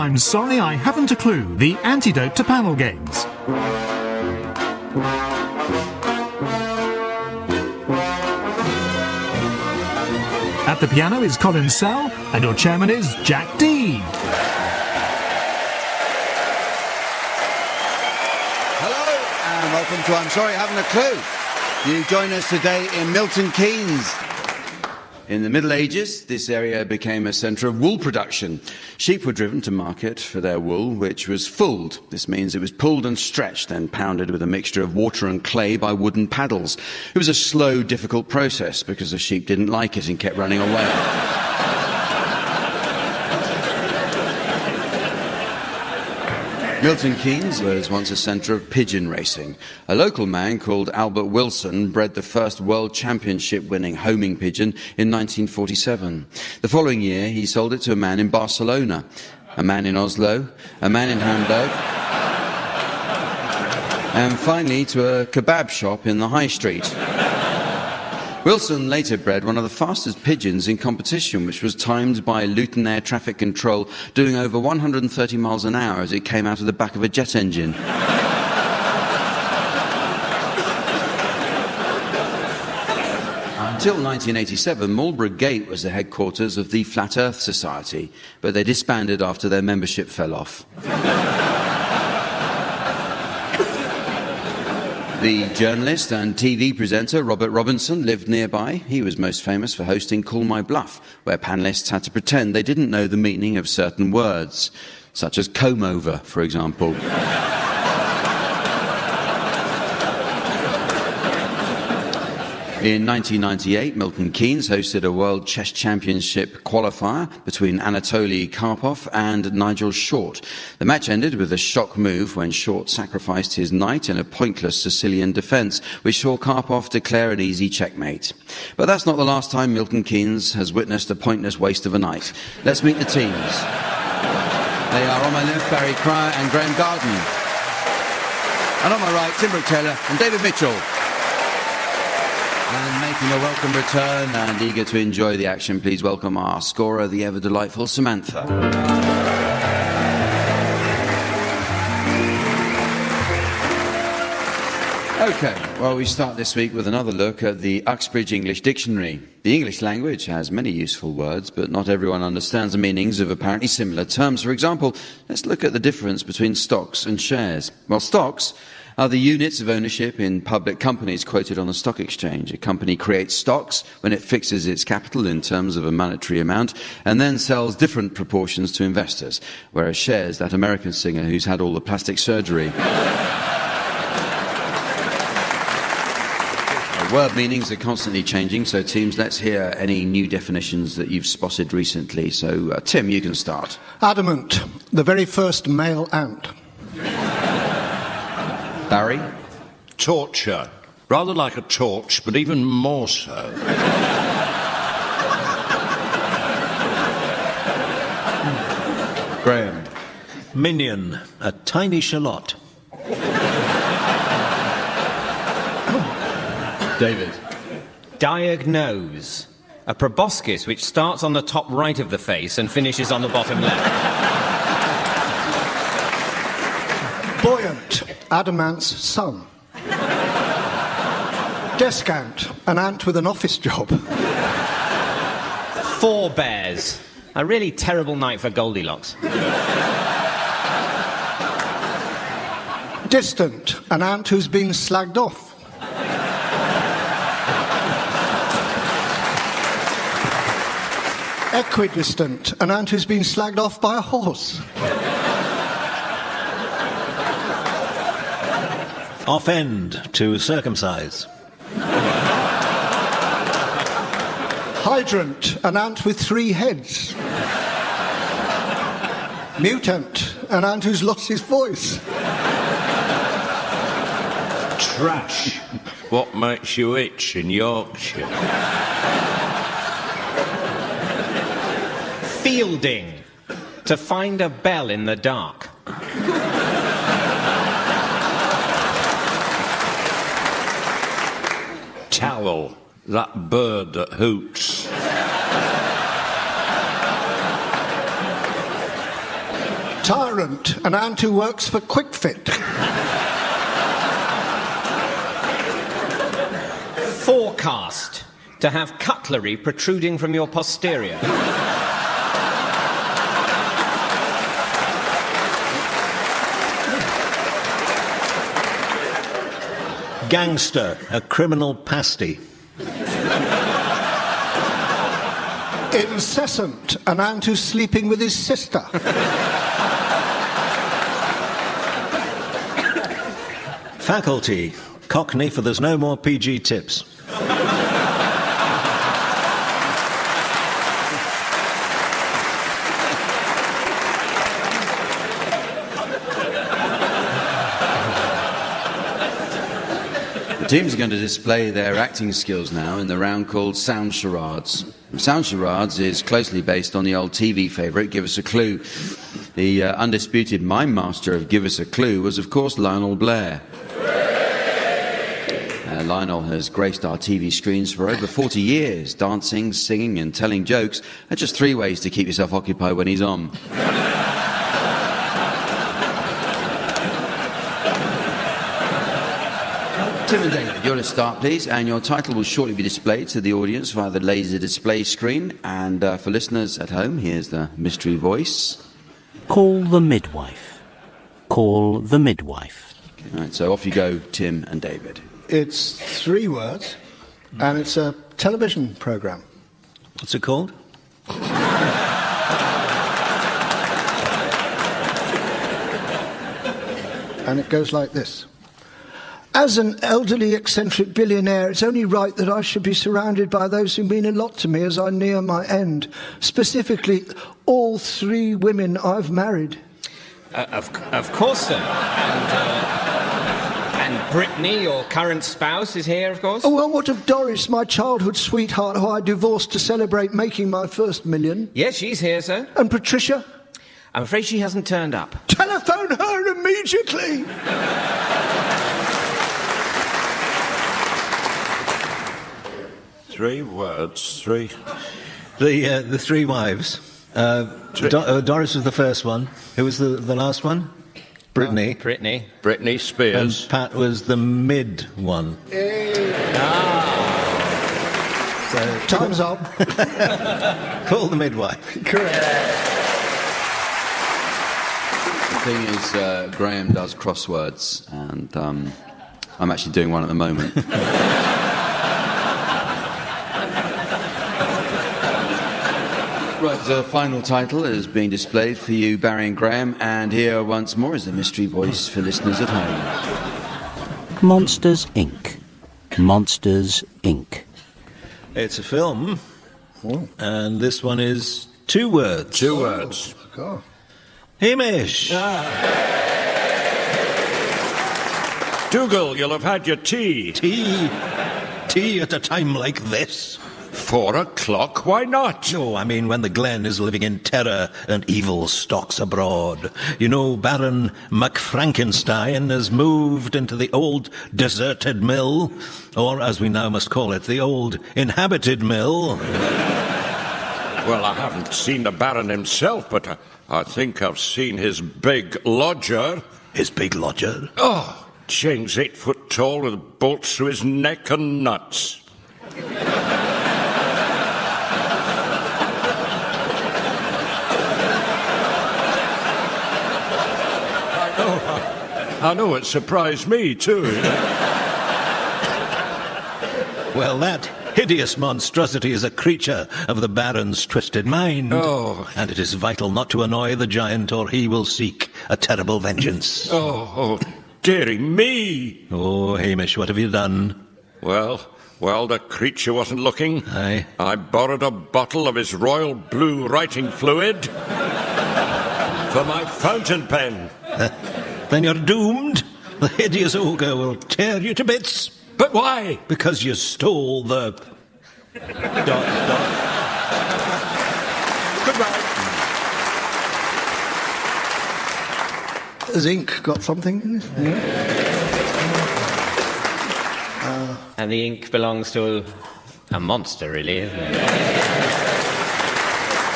I'm sorry I haven't a clue, the antidote to panel games. At the piano is Colin Sell, and your chairman is Jack D. Hello, and welcome to I'm Sorry I Haven't a Clue. You join us today in Milton Keynes. In the Middle Ages, this area became a centre of wool production. Sheep were driven to market for their wool, which was fulled. This means it was pulled and stretched, then pounded with a mixture of water and clay by wooden paddles. It was a slow, difficult process because the sheep didn't like it and kept running away. Milton Keynes was once a centre of pigeon racing. A local man called Albert Wilson bred the first World Championship-winning homing pigeon in 1947. The following year, he sold it to a man in Barcelona, a man in Oslo, a man in Hamburg, and finally to a kebab shop in the High Street. Wilson later bred one of the fastest pigeons in competition, which was timed by Luton Air Traffic Control doing over 130 miles an hour as it came out of the back of a jet engine. Until 1987, Marlborough Gate was the headquarters of the Flat Earth Society, but they disbanded after their membership fell off. The journalist and TV presenter Robert Robinson lived nearby. He was most famous for hosting Call My Bluff, where panellists had to pretend they didn't know the meaning of certain words, such as comb over, for example. In 1998, Milton Keynes hosted a World Chess Championship qualifier between Anatoly Karpov and Nigel Short. The match ended with a shock move when Short sacrificed his knight in a pointless Sicilian defence, which saw Karpov declare an easy checkmate. But that's not the last time Milton Keynes has witnessed a pointless waste of a knight. Let's meet the teams. They are on my left, Barry Cryer and Graham Garden. And on my right, Tim Brooke Taylor and David Mitchell. And making a welcome return and eager to enjoy the action, please welcome our scorer, the ever-delightful Samantha. OK, well, we start this week with another look at the Uxbridge English Dictionary. The English language has many useful words, but not everyone understands the meanings of apparently similar terms. For example, let's look at the difference between stocks and shares. Well, stocks are the units of ownership in public companies quoted on the stock exchange. A company creates stocks when it fixes its capital in terms of a monetary amount and then sells different proportions to investors, whereas shares, that American singer who's had all the plastic surgery. Word meanings are constantly changing, so teams, let's hear any new definitions that you've spotted recently. So, Tim, you can start. Adamant, the very first male ant. Barry? Torture. Rather like a torch, but even more so. Graham? Minion. A tiny shallot. David? Diagnose. A proboscis which starts on the top right of the face and finishes on the bottom left. Buoyant, Adamant's son. Descant, an ant with an office job. Forebears. A really terrible night for Goldilocks. Distant, an ant who's been slagged off. Equidistant, an ant who's been slagged off by a horse. Offend, to circumcise. Hydrant, an ant with 3 heads. Mutant, an ant who's lost his voice. Trash. What makes you itch in Yorkshire? Fielding. To find a bell in the dark. Towel. That bird that hoots. Tyrant, an ant who works for QuickFit. Forecast, to have cutlery protruding from your posterior. Gangster, a criminal pasty. Incessant, an ant who's sleeping with his sister. Faculty, Cockney for there's no more PG tips. The teams are going to display their acting skills now in the round called Sound Charades. Sound Charades is closely based on the old TV favourite Give Us a Clue. The undisputed mime master of Give Us a Clue was, of course, Lionel Blair. Lionel has graced our TV screens for over 40 years. Dancing, singing and telling jokes are just 3 ways to keep yourself occupied when he's on. Tim and David, you're to start, please, and your title will shortly be displayed to the audience via the laser display screen. And for listeners at home, here's the mystery voice. Call the midwife. Call the midwife. Okay, right, so off you go, Tim and David. It's 3 words, and it's a television programme. What's it called? And it goes like this. As an elderly, eccentric billionaire, it's only right that I should be surrounded by those who mean a lot to me as I near my end. Specifically, all 3 women I've married. Of course, sir. And Brittany, your current spouse, is here, of course? Oh, well, what of Doris, my childhood sweetheart, who I divorced to celebrate making my first million? Yes, she's here, sir. And Patricia? I'm afraid she hasn't turned up. Telephone her immediately! Three words, 3. The 3 wives. Doris was the first one. Who was the last one? Brittany. Brittany. Britney And Spears. Pat was the mid one. So, Time's up. call the midwife. Correct. The thing is, Graham does crosswords, and I'm actually doing one at the moment. Right, the final title is being displayed for you, Barry and Graham, and here once more is the mystery voice for listeners at home. Monsters, Inc. Monsters, Inc. It's a film, and this one is 2 words. 2 words. God. Hamish! Dougal, you'll have had your tea. Tea at a time like this. 4 o'clock, why not? No, I mean when the Glen is living in terror and evil stalks abroad. You know, Baron McFrankenstein has moved into the old deserted mill, or as we now must call it, the old inhabited mill. Well, I haven't seen the Baron himself, but I think I've seen his big lodger. His big lodger? Oh, James 8 foot tall with bolts through his neck and nuts. I know, it surprised me too. Well, that hideous monstrosity is a creature of the Baron's twisted mind. Oh. And it is vital not to annoy the giant, or he will seek a terrible vengeance. Oh, dearie me. Oh, Hamish, what have you done? Well, the creature wasn't looking. Aye. I borrowed a bottle of his royal blue writing fluid for my fountain pen. Then you're doomed. The hideous ogre will tear you to bits. But why? Because you stole the... Goodbye. Has ink got something in it? Yeah. And the ink belongs to a monster, really, isn't it?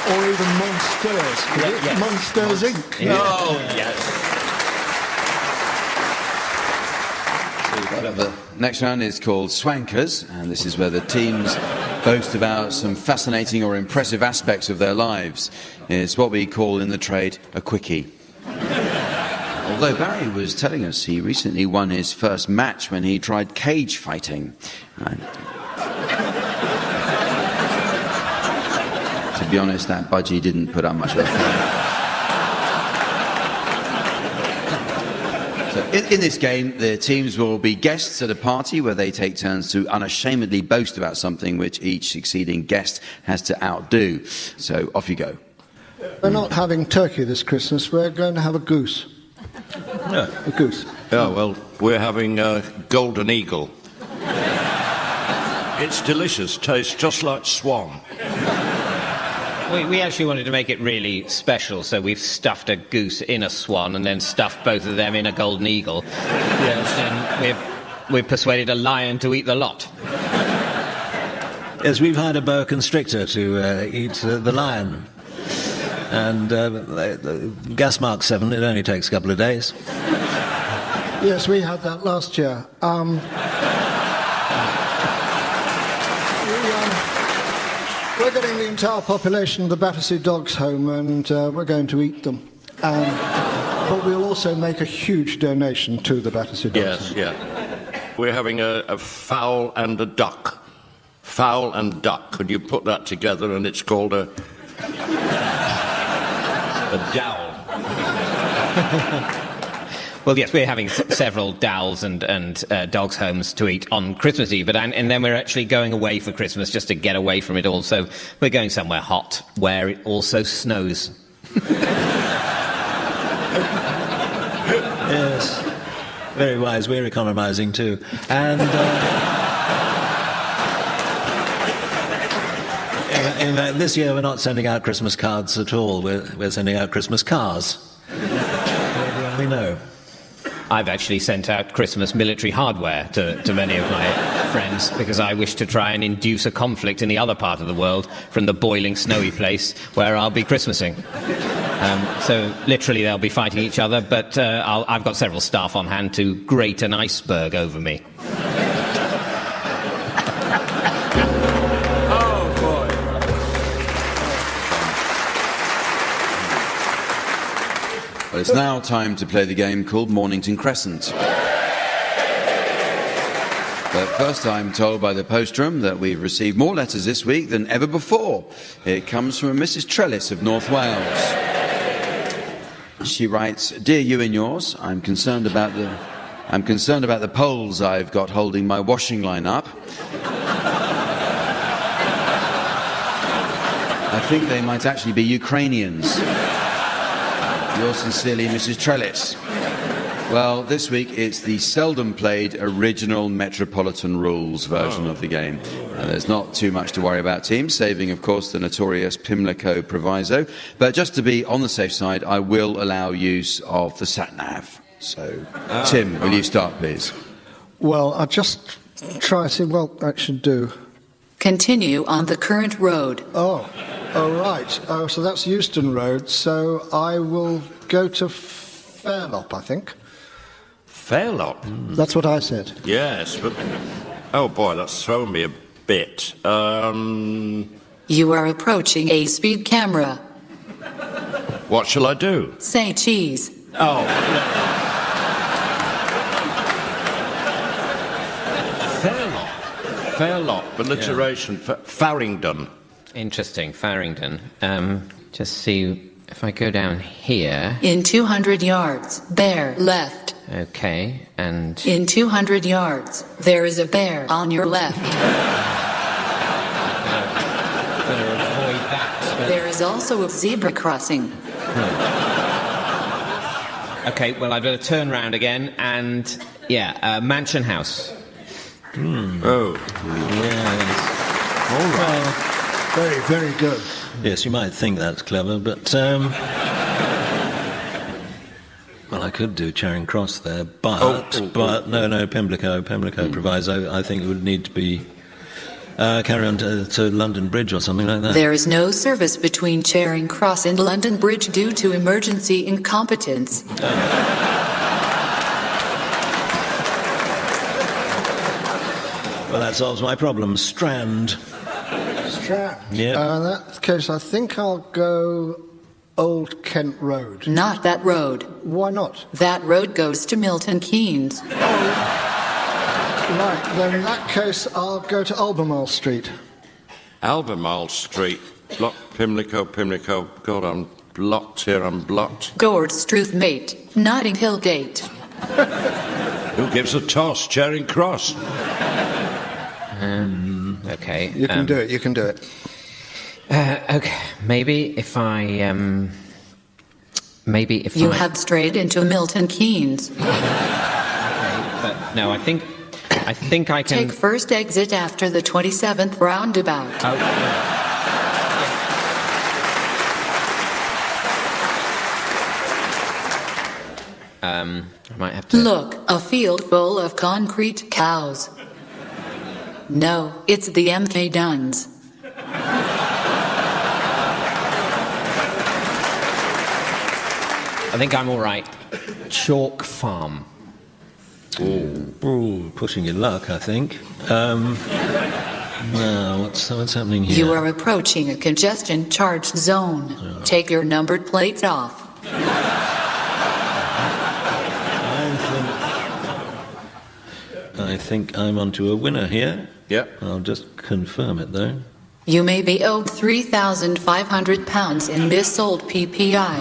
Or even Monsters. Yes. Monsters Inc. Yeah. Oh, yes. The next round is called Swankers, and this is where the teams boast about some fascinating or impressive aspects of their lives. It's what we call in the trade a quickie. Although Barry was telling us he recently won his first match when he tried cage fighting. To be honest, that budgie didn't put up much of a fight. So in this game, the teams will be guests at a party where they take turns to unashamedly boast about something which each succeeding guest has to outdo. So off you go. We're not having turkey this Christmas. We're going to have a goose. Yeah. A goose. Yeah, well, we're having a golden eagle. It's delicious. Tastes just like swan. We actually wanted to make it really special, so we've stuffed a goose in a swan and then stuffed both of them in a golden eagle. Yes. And we've persuaded a lion to eat the lot. Yes, we've hired a boa constrictor to eat the lion. And gas mark 7, it only takes a couple of days. Yes, we had that last year. We're getting the entire population of the Battersea dogs home, and we're going to eat them. But we'll also make a huge donation to the Battersea dogs. Yes, yeah. We're having a fowl and a duck. Fowl and duck. And you put that together, and it's called a dowel. Well, yes, we're having several dowels and dogs' homes to eat on Christmas Eve, and then we're actually going away for Christmas just to get away from it all. So we're going somewhere hot where it also snows. Yes, very wise. We're economising too. And in fact, this year we're not sending out Christmas cards at all. We're sending out Christmas cars. We know. I've actually sent out Christmas military hardware to many of my friends because I wish to try and induce a conflict in the other part of the world from the boiling snowy place where I'll be Christmasing. So literally they'll be fighting each other, but I've got several staff on hand to grate an iceberg over me. Well, it's now time to play the game called Mornington Crescent. But first I'm told by the postroom that we've received more letters this week than ever before. It comes from Mrs. Trellis of North Wales. She writes, "Dear you and yours, I'm concerned about the poles I've got holding my washing line up. I think they might actually be Ukrainians. Yours sincerely, Mrs. Trellis." Well, this week it's the seldom played original Metropolitan Rules version of the game. There's not too much to worry about, team, saving, of course, the notorious Pimlico proviso. But just to be on the safe side, I will allow use of the sat-nav. So, Tim, will you start, please? Well, I'll just try to see what I should do. Continue on the current road. Oh, right. Oh, so that's Euston Road. So I will go to Fairlop, I think. Fairlop? That's what I said. Yes, but... Oh, boy, that's thrown me a bit. You are approaching a speed camera. What shall I do? Say cheese. Oh. Fairlop, alliteration, Farringdon. Interesting, Farringdon. Just see if I go down here. In 200 yards, bear left. Okay, and... In 200 yards, there is a bear on your left. Better avoid that. But... There is also a zebra crossing. Okay, well, I'd better turn round again, and, Mansion House. Oh. Yes. All right. Very, very good. Yes, you might think that's clever, but well, I could do Charing Cross there, but no, Pimlico proviso. I think it would need to be carry on to London Bridge or something like that. There is no service between Charing Cross and London Bridge due to emergency incompetence. Well, that solves my problem. Strand. Strand? Yeah. In that case, I think I'll go Old Kent Road. Not that road. Why not? That road goes to Milton Keynes. Right, then in that case, I'll go to Albemarle Street. Albemarle Street. Block Pimlico. God, I'm blocked here, I'm blocked. Goers Struth Mate. Notting Hill Gate. Who gives a toss? Charing Cross. Okay. You can do it. Okay. Maybe if You have strayed into Milton Keynes. Okay, but no, I think I can. Take first exit after the 27th roundabout. Oh. I might have to. Look, a field full of concrete cows. No, it's the MK Duns. I think I'm all right. Chalk Farm. Ooh, pushing your luck, I think. Now, what's happening here? You are approaching a congestion charged zone. Take your numbered plates off. I think I'm onto a winner here. Yep. I'll just confirm it, though. You may be owed £3,500 in missold PPI.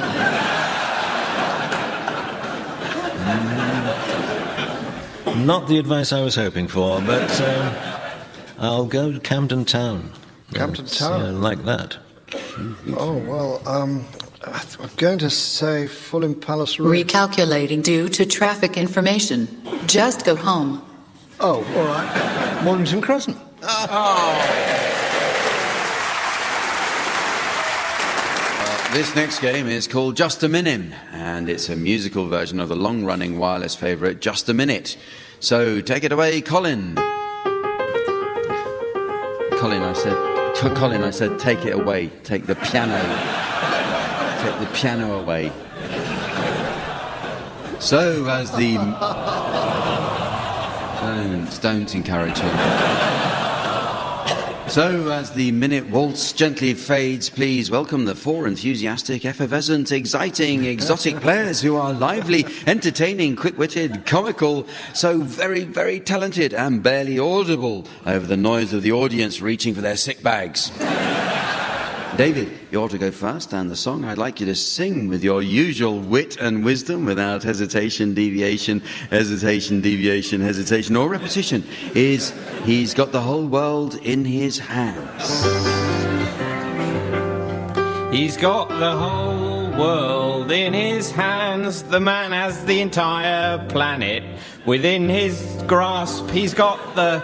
Not the advice I was hoping for, but I'll go to Camden Town. Camden Town? Like that. Oh, well, I'm going to say Fulham Palace Road. Recalculating due to traffic information. Just go home. Oh, all right. Mornington Crescent. This next game is called Just a Minute, and it's a musical version of the long-running wireless favourite Just a Minute. So take it away, Colin. Colin, I said, take it away. Take the piano. Take the piano away. So as the... Don't encourage him. So, as the minute waltz gently fades, please welcome the four enthusiastic, effervescent, exciting, exotic players who are lively, entertaining, quick-witted, comical, so very, very talented and barely audible over the noise of the audience reaching for their sick bags. David, you ought to go first, and the song I'd like you to sing with your usual wit and wisdom without hesitation, deviation, or repetition is He's Got the Whole World in His Hands. He's got the whole world in his hands. The man has the entire planet within his grasp. He's got the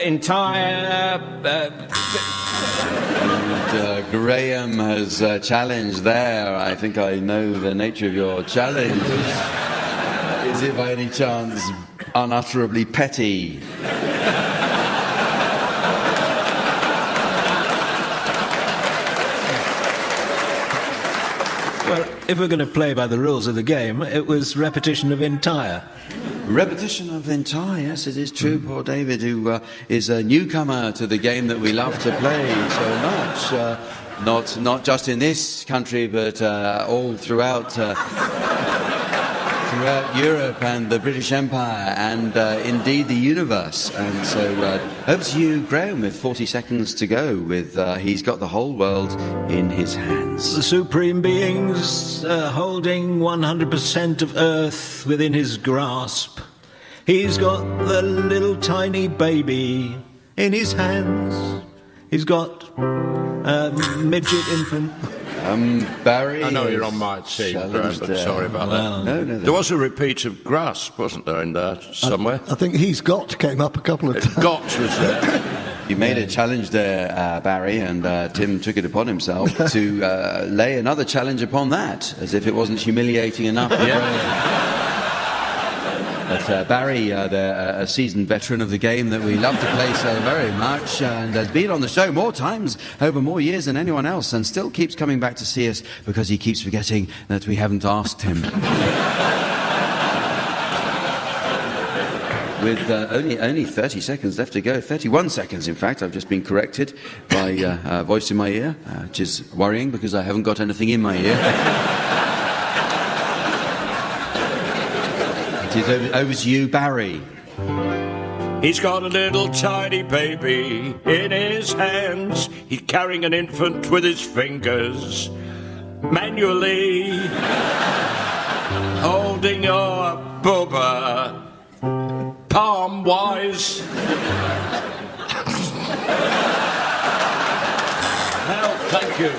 entire... Graham has challenged there. I think I know the nature of your challenge. Is it by any chance unutterably petty? Well, if we're going to play by the rules of the game, it was repetition of entire. Repetition of entire, yes, it is true. Poor David, who is a newcomer to the game that we love to play so much. Not just in this country, but all throughout Europe and the British Empire and indeed the universe. And so over to you, Graham, with 40 seconds to go with He's Got the Whole World in His Hands. The supreme beings holding 100% of Earth within his grasp. He's got the little tiny baby in his hands. He's got midget infant. Barry. I know you're on my team, Graham, but sorry about that. No, there was a repeat of Grasp, wasn't there, in there somewhere? I think He's Got came up a couple of times. Got was there. You made a challenge there, Barry, and Tim took it upon himself to lay another challenge upon that, as if it wasn't humiliating enough. But Barry, a seasoned veteran of the game that we love to play so very much, and has been on the show more times over more years than anyone else, and still keeps coming back to see us because he keeps forgetting that we haven't asked him. With only 30 seconds left to go, 31 seconds in fact, I've just been corrected by a voice in my ear, which is worrying because I haven't got anything in my ear. It is over to you, Barry. He's got a little tiny baby in his hands. He's carrying an infant with his fingers, manually holding your booba, palm-wise. Well, thank you.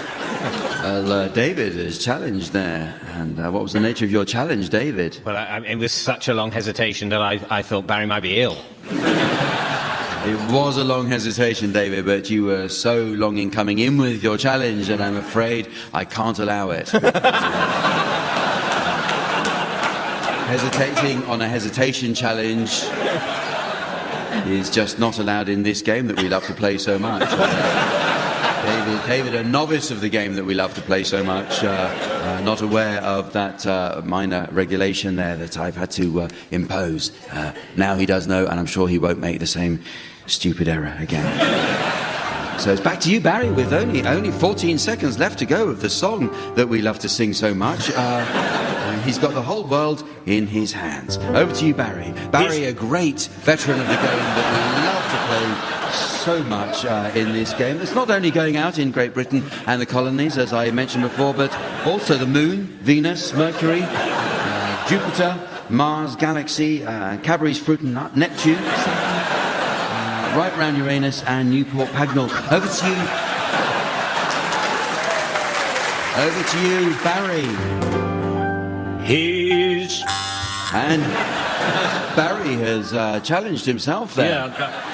Well, David is challenged there. And what was the nature of your challenge, David? Well, it was such a long hesitation that I thought Barry might be ill. It was a long hesitation, David, but you were so long in coming in with your challenge, and I'm afraid I can't allow it. Hesitating on a hesitation challenge is just not allowed in this game that we love to play so much. David, a novice of the game that we love to play so much, not aware of that minor regulation there that I've had to impose. Now he does know, and I'm sure he won't make the same stupid error again. So it's back to you, Barry, with only 14 seconds left to go of the song that we love to sing so much. He's got the whole world in his hands. Over to you, Barry. Barry, a great veteran of the game that we love to play so much in this game. It's not only going out in Great Britain and the colonies, as I mentioned before, but also the Moon, Venus, Mercury, Jupiter, Mars, Galaxy, Cadbury's Fruit and Nut, Neptune, right round Uranus and Newport Pagnell. Over to you, Barry. And Barry has challenged himself there. Yeah.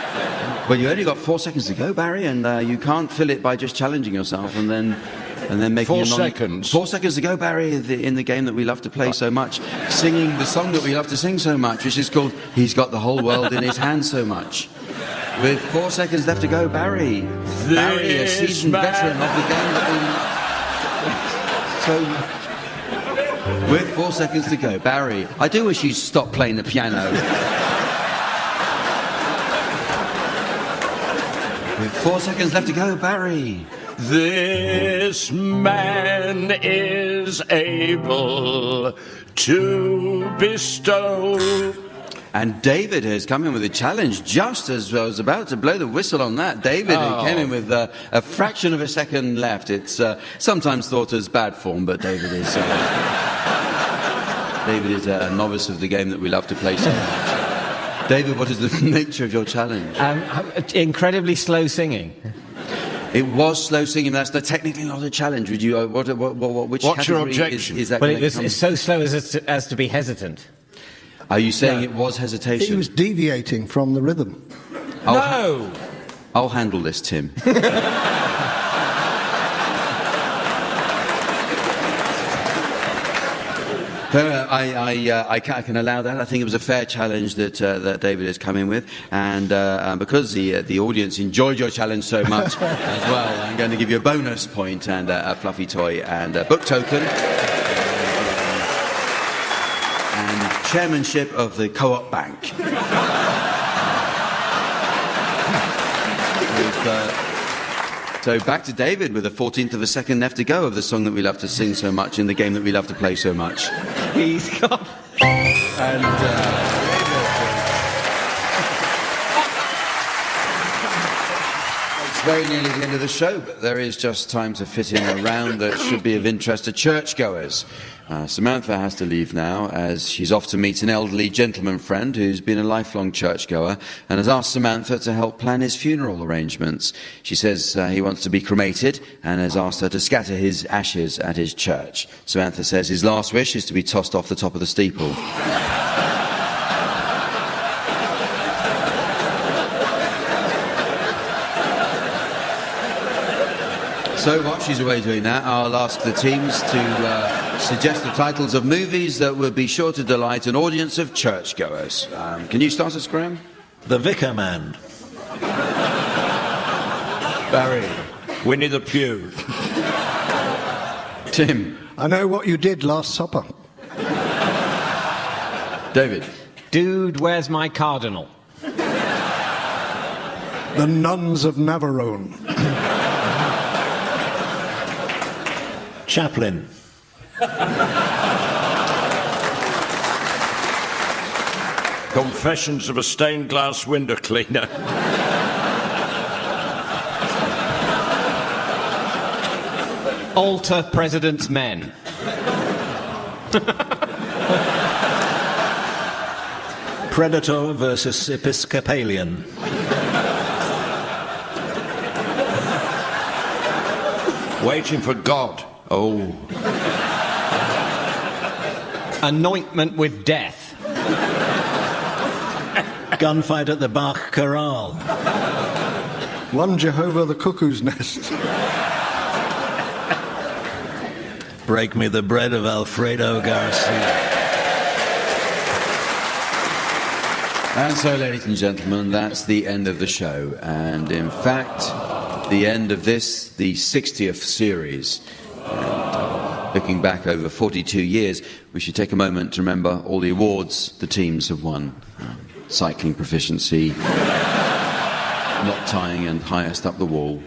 Well, you only got 4 seconds to go, Barry, and you can't fill it by just challenging yourself and then making 4 seconds. 4 seconds to go, Barry, in the game that we love to play so much, singing the song that we love to sing so much, which is called "He's Got the Whole World in His Hands So Much." With 4 seconds left to go, Barry, a seasoned veteran of the game that we... So... With 4 seconds to go, Barry, I do wish you'd stop playing the piano. With 4 seconds left to go, Barry. This man is able to bestow. And David has come in with a challenge just as I was about to blow the whistle on that. David came in with a fraction of a second left. It's sometimes thought as bad form, but David is a novice of the game that we love to play so much. David, what is the nature of your challenge? Incredibly slow singing. It was slow singing. That's technically not a challenge. Would you? Which What's your category objection? is that? Well, it's so slow as to be hesitant. Are you saying it was hesitation? He was deviating from the rhythm. I'll handle this, Tim. I can allow that. I think it was a fair challenge that David has come in with, and because the audience enjoyed your challenge so much as well, I'm going to give you a bonus point and a fluffy toy and a book token. And chairmanship of the Co-op Bank. So back to David with a 14th of a second left to go of the song that we love to sing so much in the game that we love to play so much. He's got... And it's very nearly the end of the show, but there is just time to fit in a round that should be of interest to churchgoers. Samantha has to leave now as she's off to meet an elderly gentleman friend who's been a lifelong churchgoer and has asked Samantha to help plan his funeral arrangements. She says he wants to be cremated and has asked her to scatter his ashes at his church. Samantha says his last wish is to be tossed off the top of the steeple. So while she's away doing that, I'll ask the teams to suggestive titles of movies that would be sure to delight an audience of churchgoers. Can you start us, Graham? The Vicar Man. Barry. Winnie the Pooh. Tim. I know what you did last supper. David. Dude, where's my cardinal? The Nuns of Navarone. Chaplin. Confessions of a Stained Glass Window Cleaner. Alter President's Men. Predator versus Episcopalian. Waiting for God. Oh. Anointment with Death. Gunfight at the Bach Chorale. One Jehovah the Cuckoo's Nest. Break me the bread of Alfredo Garcia. And so, ladies and gentlemen, that's the end of the show. And in fact, the end of this, the 60th series. And looking back over 42 years, we should take a moment to remember all the awards the teams have won. Cycling proficiency, not tying and highest up the wall.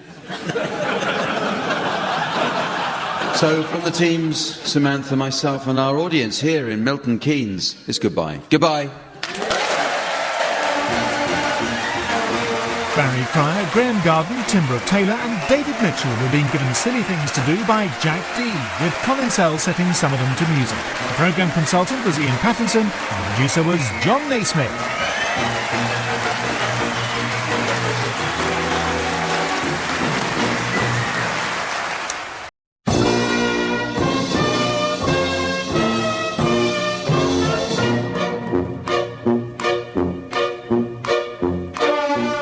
So from the teams, Samantha, myself and our audience here in Milton Keynes, it's goodbye. Goodbye. Barry Cryer, Graham Garden, Tim Brooke-Taylor and David Mitchell were being given silly things to do by Jack D, with Colin Sell setting some of them to music. The programme consultant was Ian Pattinson and the producer was John Naismith.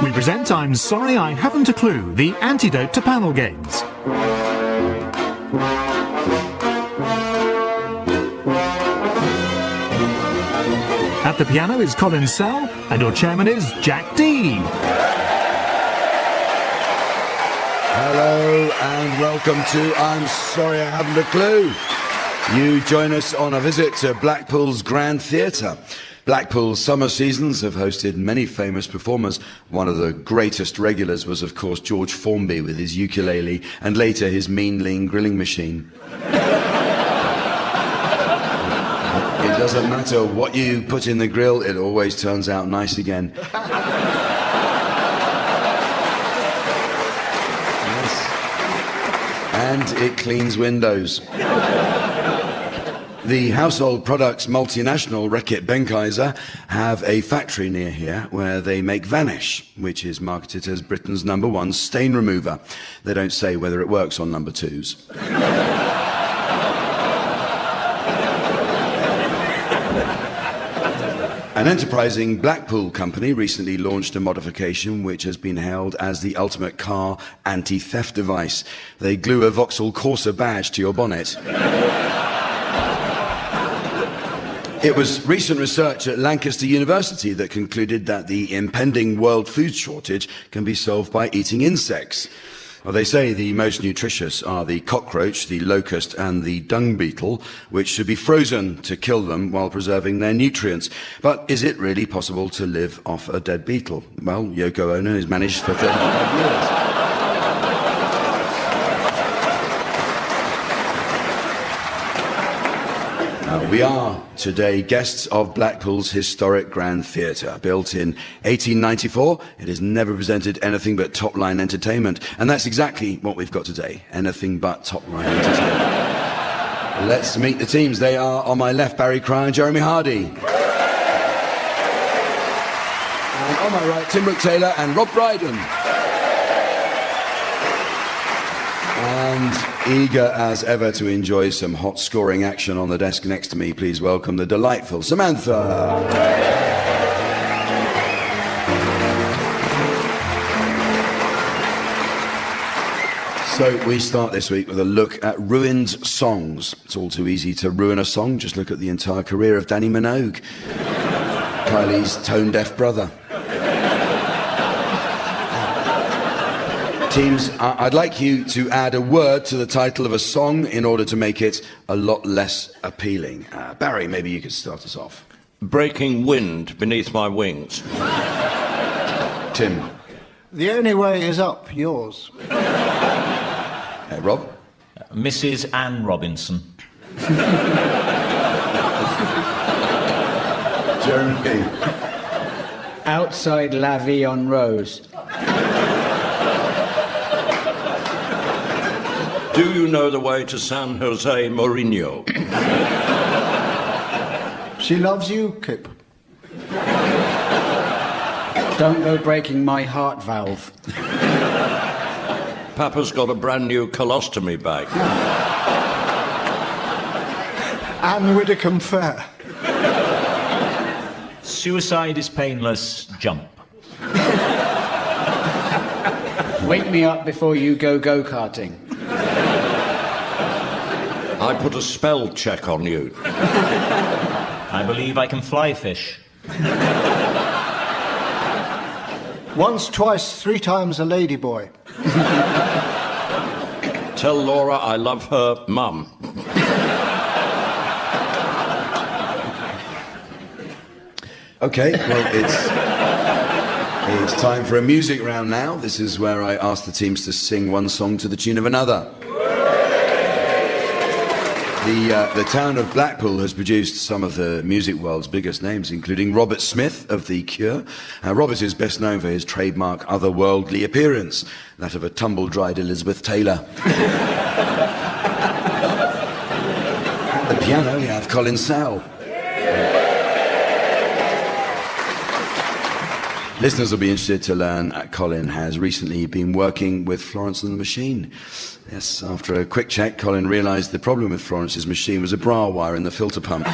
We present I'm Sorry I Haven't a Clue, the antidote to panel games. At the piano is Colin Sell, and your chairman is Jack D. Hello and welcome to I'm Sorry I Haven't a Clue. You join us on a visit to Blackpool's Grand Theatre. Blackpool's summer seasons have hosted many famous performers. One of the greatest regulars was, of course, George Formby with his ukulele and later his mean lean grilling machine. It doesn't matter what you put in the grill, it always turns out nice again. Yes. And it cleans windows. The household products multinational Reckitt Benckiser have a factory near here where they make Vanish, which is marketed as Britain's #1 stain remover. They don't say whether it works on number 2s. An enterprising Blackpool company recently launched a modification which has been hailed as the ultimate car anti-theft device. They glue a Vauxhall Corsa badge to your bonnet. It was recent research at Lancaster University that concluded that the impending world food shortage can be solved by eating insects. Well, they say the most nutritious are the cockroach, the locust and the dung beetle, which should be frozen to kill them while preserving their nutrients. But is it really possible to live off a dead beetle? Well, Yoko Ono has managed for 35 years. We are today guests of Blackpool's historic Grand Theatre. Built in 1894, it has never presented anything but top-line entertainment. And that's exactly what we've got today, anything but top-line entertainment. Let's meet the teams. They are, on my left, Barry Cryer and Jeremy Hardy. And on my right, Tim Brooke-Taylor and Rob Brydon. And eager as ever to enjoy some hot scoring action on the desk next to me, please welcome the delightful Samantha. So we start this week with a look at ruined songs. It's all too easy to ruin a song. Just look at the entire career of Danny Minogue, Kylie's tone-deaf brother. Teams, I'd like you to add a word to the title of a song in order to make it a lot less appealing. Barry, maybe you could start us off. Breaking wind beneath my wings. Tim. The only way is up, yours. Rob? Mrs. Anne Robinson. Jeremy? Outside La Vie en Rose. Do you know the way to San Jose Mourinho? She loves you, Kip. Don't go breaking my heart valve. Papa's got a brand new colostomy bag. Anne Widdecombe Fair. Suicide is painless. Jump. Wake me up before you go go-karting. I put a spell check on you. I believe I can fly fish. Once, twice, 3 times a ladyboy. Tell Laura I love her mum. Okay, well, it's time for a music round now. This is where I ask the teams to sing one song to the tune of another. The town of Blackpool has produced some of the music world's biggest names, including Robert Smith of The Cure. Robert is best known for his trademark otherworldly appearance, that of a tumble-dried Elizabeth Taylor. At the piano, we have Colin Sowell. Listeners will be interested to learn Colin has recently been working with Florence and the Machine. Yes, after a quick check, Colin realised the problem with Florence's machine was a bra wire in the filter pump.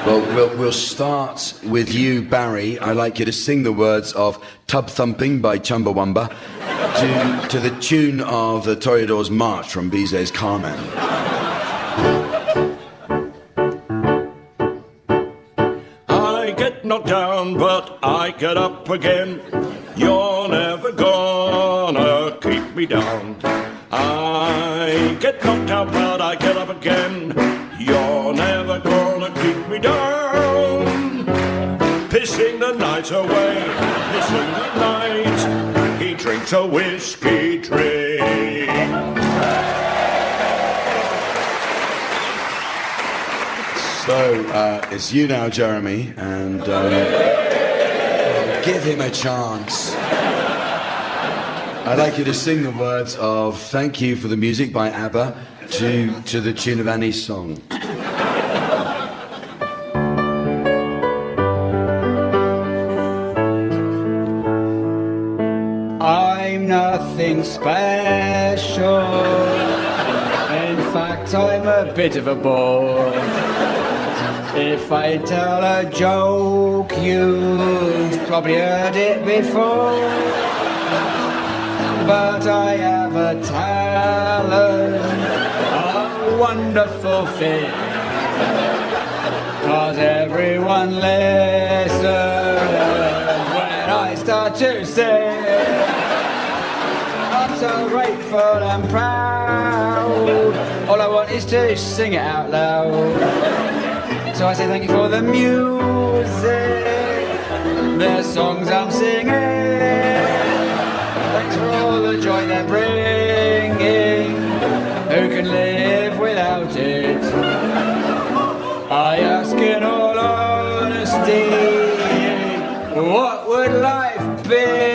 Well, we'll start with you, Barry. I'd like you to sing the words of Tub Thumping by Chumbawamba to the tune of the Toreador's March from Bizet's Carmen. Knocked down, but I get up again. You're never gonna keep me down. I get knocked down, but I get up again. You're never gonna keep me down. Pissing the night away, pissing the night. He drinks a whiskey drink. So, it's you now, Jeremy, and give him a chance. I'd like you to sing the words of Thank You for the Music by ABBA to the tune of Annie's song. I'm nothing special. In fact, I'm a bit of a bore. If I tell a joke, you've probably heard it before. But I have a talent, a wonderful thing. 'Cause everyone listens when I start to sing. I'm so grateful and proud. All I want is to sing it out loud. So I say thank you for the music, the songs I'm singing. Thanks for all the joy they're bringing. Who can live without it? I ask in all honesty, what would life be?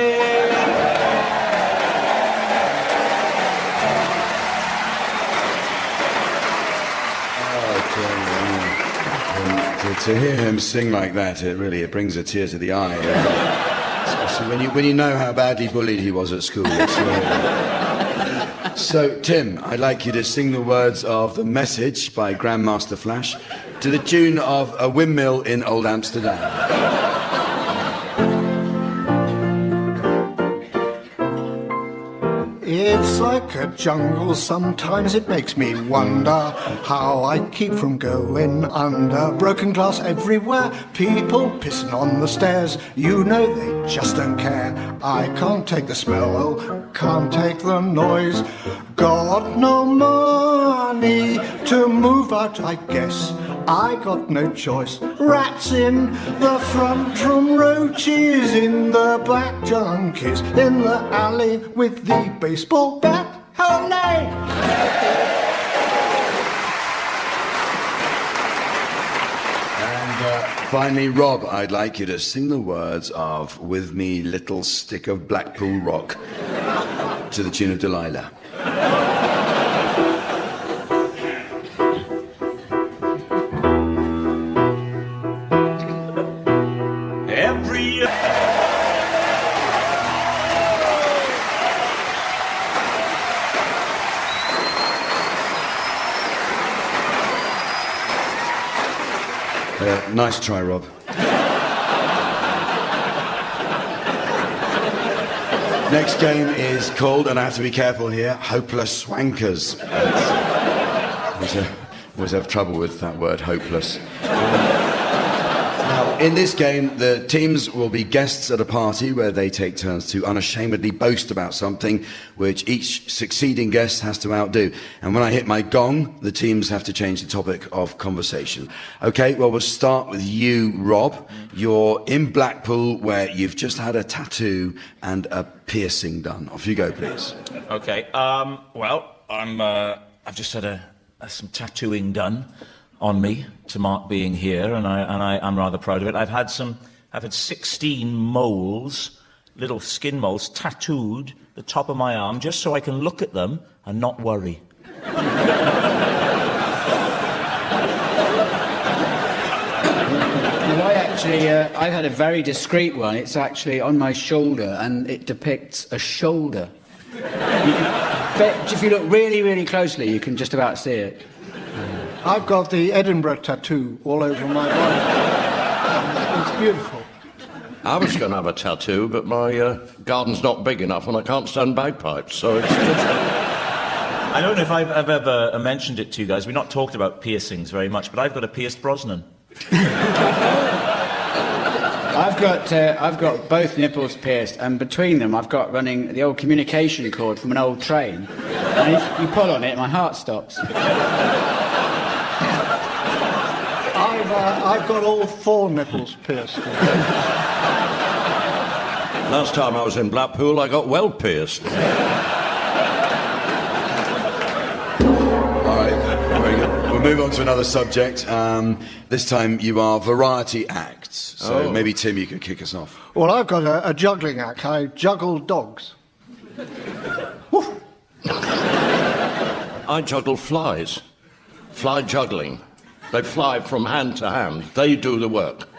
To hear him sing like that, it brings a tear to the eye. Especially when you know how badly bullied he was at school. So, Tim, I'd like you to sing the words of The Message by Grandmaster Flash to the tune of A Windmill in Old Amsterdam. Life's like a jungle, sometimes it makes me wonder how I keep from going under. Broken glass everywhere, people pissing on the stairs. You know they just don't care. I can't take the smell, can't take the noise. Got no money to move out, I guess. I got no choice. Rats in the front room, roaches in the back, junkies in the alley with the baseball bat. Hooray! Finally, Rob, I'd like you to sing the words of With Me Little Stick of Blackpool Rock to the tune of Delilah. Nice try, Rob. Next game is called, and I have to be careful here, Hopeless Swankers. Always have trouble with that word, hopeless. Now, in this game, the teams will be guests at a party where they take turns to unashamedly boast about something which each succeeding guest has to outdo. And when I hit my gong, the teams have to change the topic of conversation. Okay, well, we'll start with you, Rob. You're in Blackpool where you've just had a tattoo and a piercing done. Off you go, please. Okay, well, I've just had some tattooing done on me to mark being here, and I'm rather proud of it. I've had 16 moles, little skin moles, tattooed the top of my arm just so I can look at them and not worry. Well, I've had a very discreet one. It's actually on my shoulder, and it depicts a shoulder. If you look really, really closely, you can just about see it. I've got the Edinburgh tattoo all over my body. It's beautiful. I was going to have a tattoo, but my garden's not big enough and I can't stand bagpipes, so it's just... I don't know if I've ever mentioned it to you guys. We've not talked about piercings very much, but I've got a pierced Brosnan. I've got both nipples pierced, and between them I've got running the old communication cord from an old train. And if you pull on it, my heart stops. I've got all 4 nipples pierced. Last time I was in Blackpool, I got well pierced. All right, very good. We'll move on to another subject. This time you are variety acts. So maybe, Tim, you could kick us off. Well, I've got a juggling act. I juggle dogs. I juggle flies. Fly juggling. They fly from hand to hand. They do the work.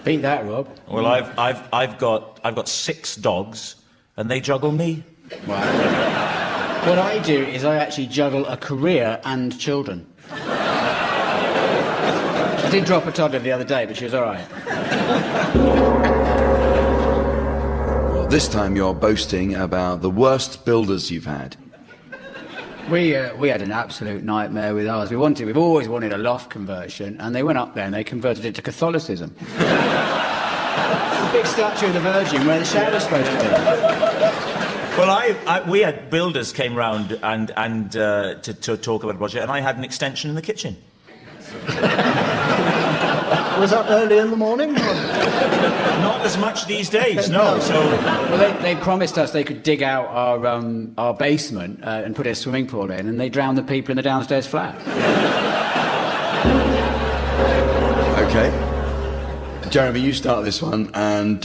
Beat that, Rob. Well, I've got 6 dogs, and they juggle me. Wow. What I do is I actually juggle a career and children. I did drop a toddler the other day, but she was all right. Well, this time you're boasting about the worst builders you've had. We had an absolute nightmare with ours. We've always wanted a loft conversion, and they went up there and they converted it to Catholicism. The big statue of the Virgin where the shower's supposed to be. Well, we had builders came round and to talk about the project, and I had an extension in the kitchen. Was that early in the morning? Not as much these days, no. So, well, they promised us they could dig out our basement and put a swimming pool in, and they drowned the people in the downstairs flat. Okay. Jeremy, you start this one, and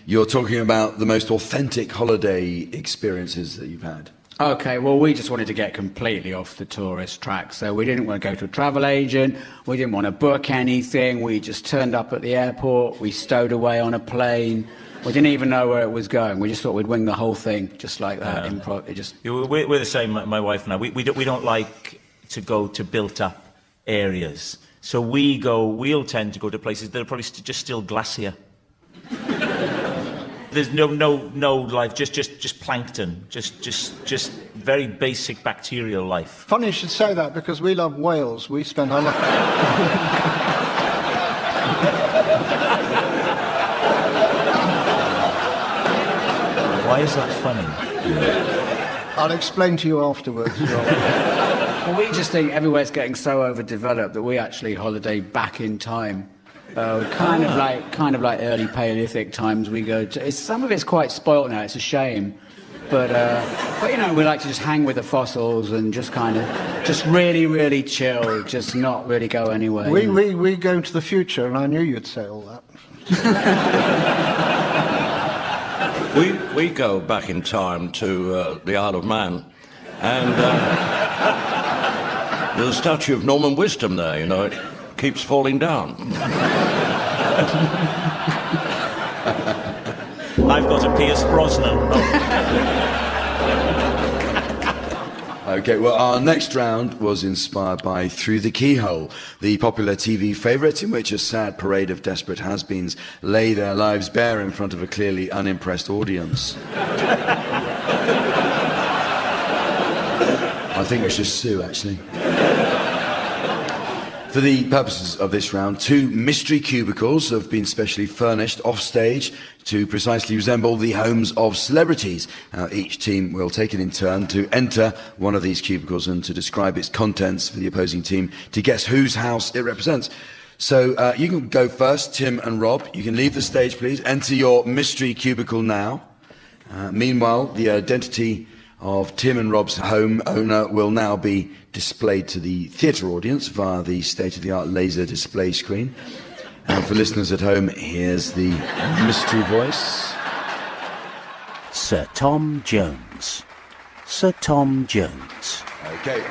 you're talking about the most authentic holiday experiences that you've had. Okay, well, we just wanted to get completely off the tourist track, so we didn't want to go to a travel agent, we didn't want to book anything, we just turned up at the airport, we stowed away on a plane, we didn't even know where it was going, we just thought we'd wing the whole thing, just like that, improv. We're the same, my wife and I. We don't like to go to built-up areas, so we'll tend to go to places that are probably just still glacier. There's no life. Just plankton. Just very basic bacterial life. Funny you should say that, because we love whales. We spend our life... Why is that funny? I'll explain to you afterwards. Well, we just think everywhere's getting so overdeveloped that we actually holiday back in time. Kind of like early Paleolithic times. We go to. Some of it's quite spoilt now. It's a shame, but you know, we like to just hang with the fossils and just really chill, just not really go anywhere. We go into the future, and I knew you'd say all that. We go back in time to the Isle of Man, and there's a statue of Norman Wisdom there. You know, it keeps falling down. I've got a Pierce Brosnan. Okay, well, our next round was inspired by Through the Keyhole, the popular TV favourite in which a sad parade of desperate has-beens lay their lives bare in front of a clearly unimpressed audience. I think we should sue, actually. For the purposes of this round, 2 mystery cubicles have been specially furnished off-stage to precisely resemble the homes of celebrities. Each team will take it in turn to enter one of these cubicles and to describe its contents for the opposing team to guess whose house it represents. So you can go first, Tim and Rob. You can leave the stage, please. Enter your mystery cubicle now. Meanwhile, the identity of Tim and Rob's home owner will now be displayed to the theatre audience via the state-of-the-art laser display screen. And for listeners at home, here's the mystery voice. Sir Tom Jones. Sir Tom Jones. Okay.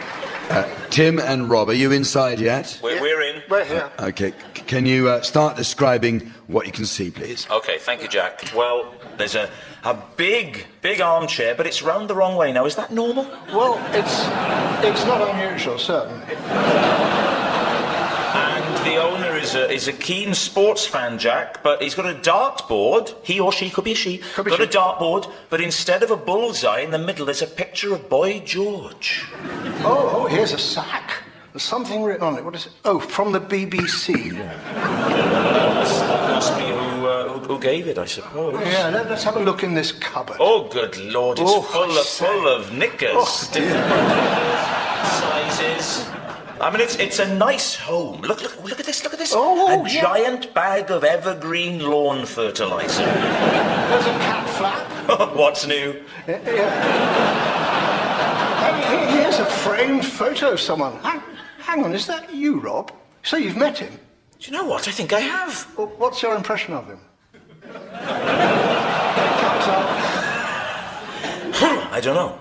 Tim and Rob, are you inside yet? We're in. We're here. Okay. Can you start describing what you can see, please? Okay, thank you, Jack. Well, there's a big armchair, but it's round the wrong way now. Is that normal? Well, it's not unusual, certainly. And the owner is a keen sports fan, Jack, but he's got a dartboard. He or she, could be a she, a dartboard, but instead of a bullseye in the middle, there's a picture of Boy George. Oh, here's a sack. There's something written on it. What is it? Oh, from the BBC. That must be who gave it, I suppose. Yeah, let's have a look in this cupboard. Oh, good Lord, it's full of knickers. Different sizes. I mean, it's a nice home. Look at this. A giant bag of evergreen lawn fertilizer. There's a cat flap. What's new? Here's a framed photo of someone. Hang on, is that you, Rob? So you've met him? Do you know what? I think I have. Well, what's your impression of him? I don't know.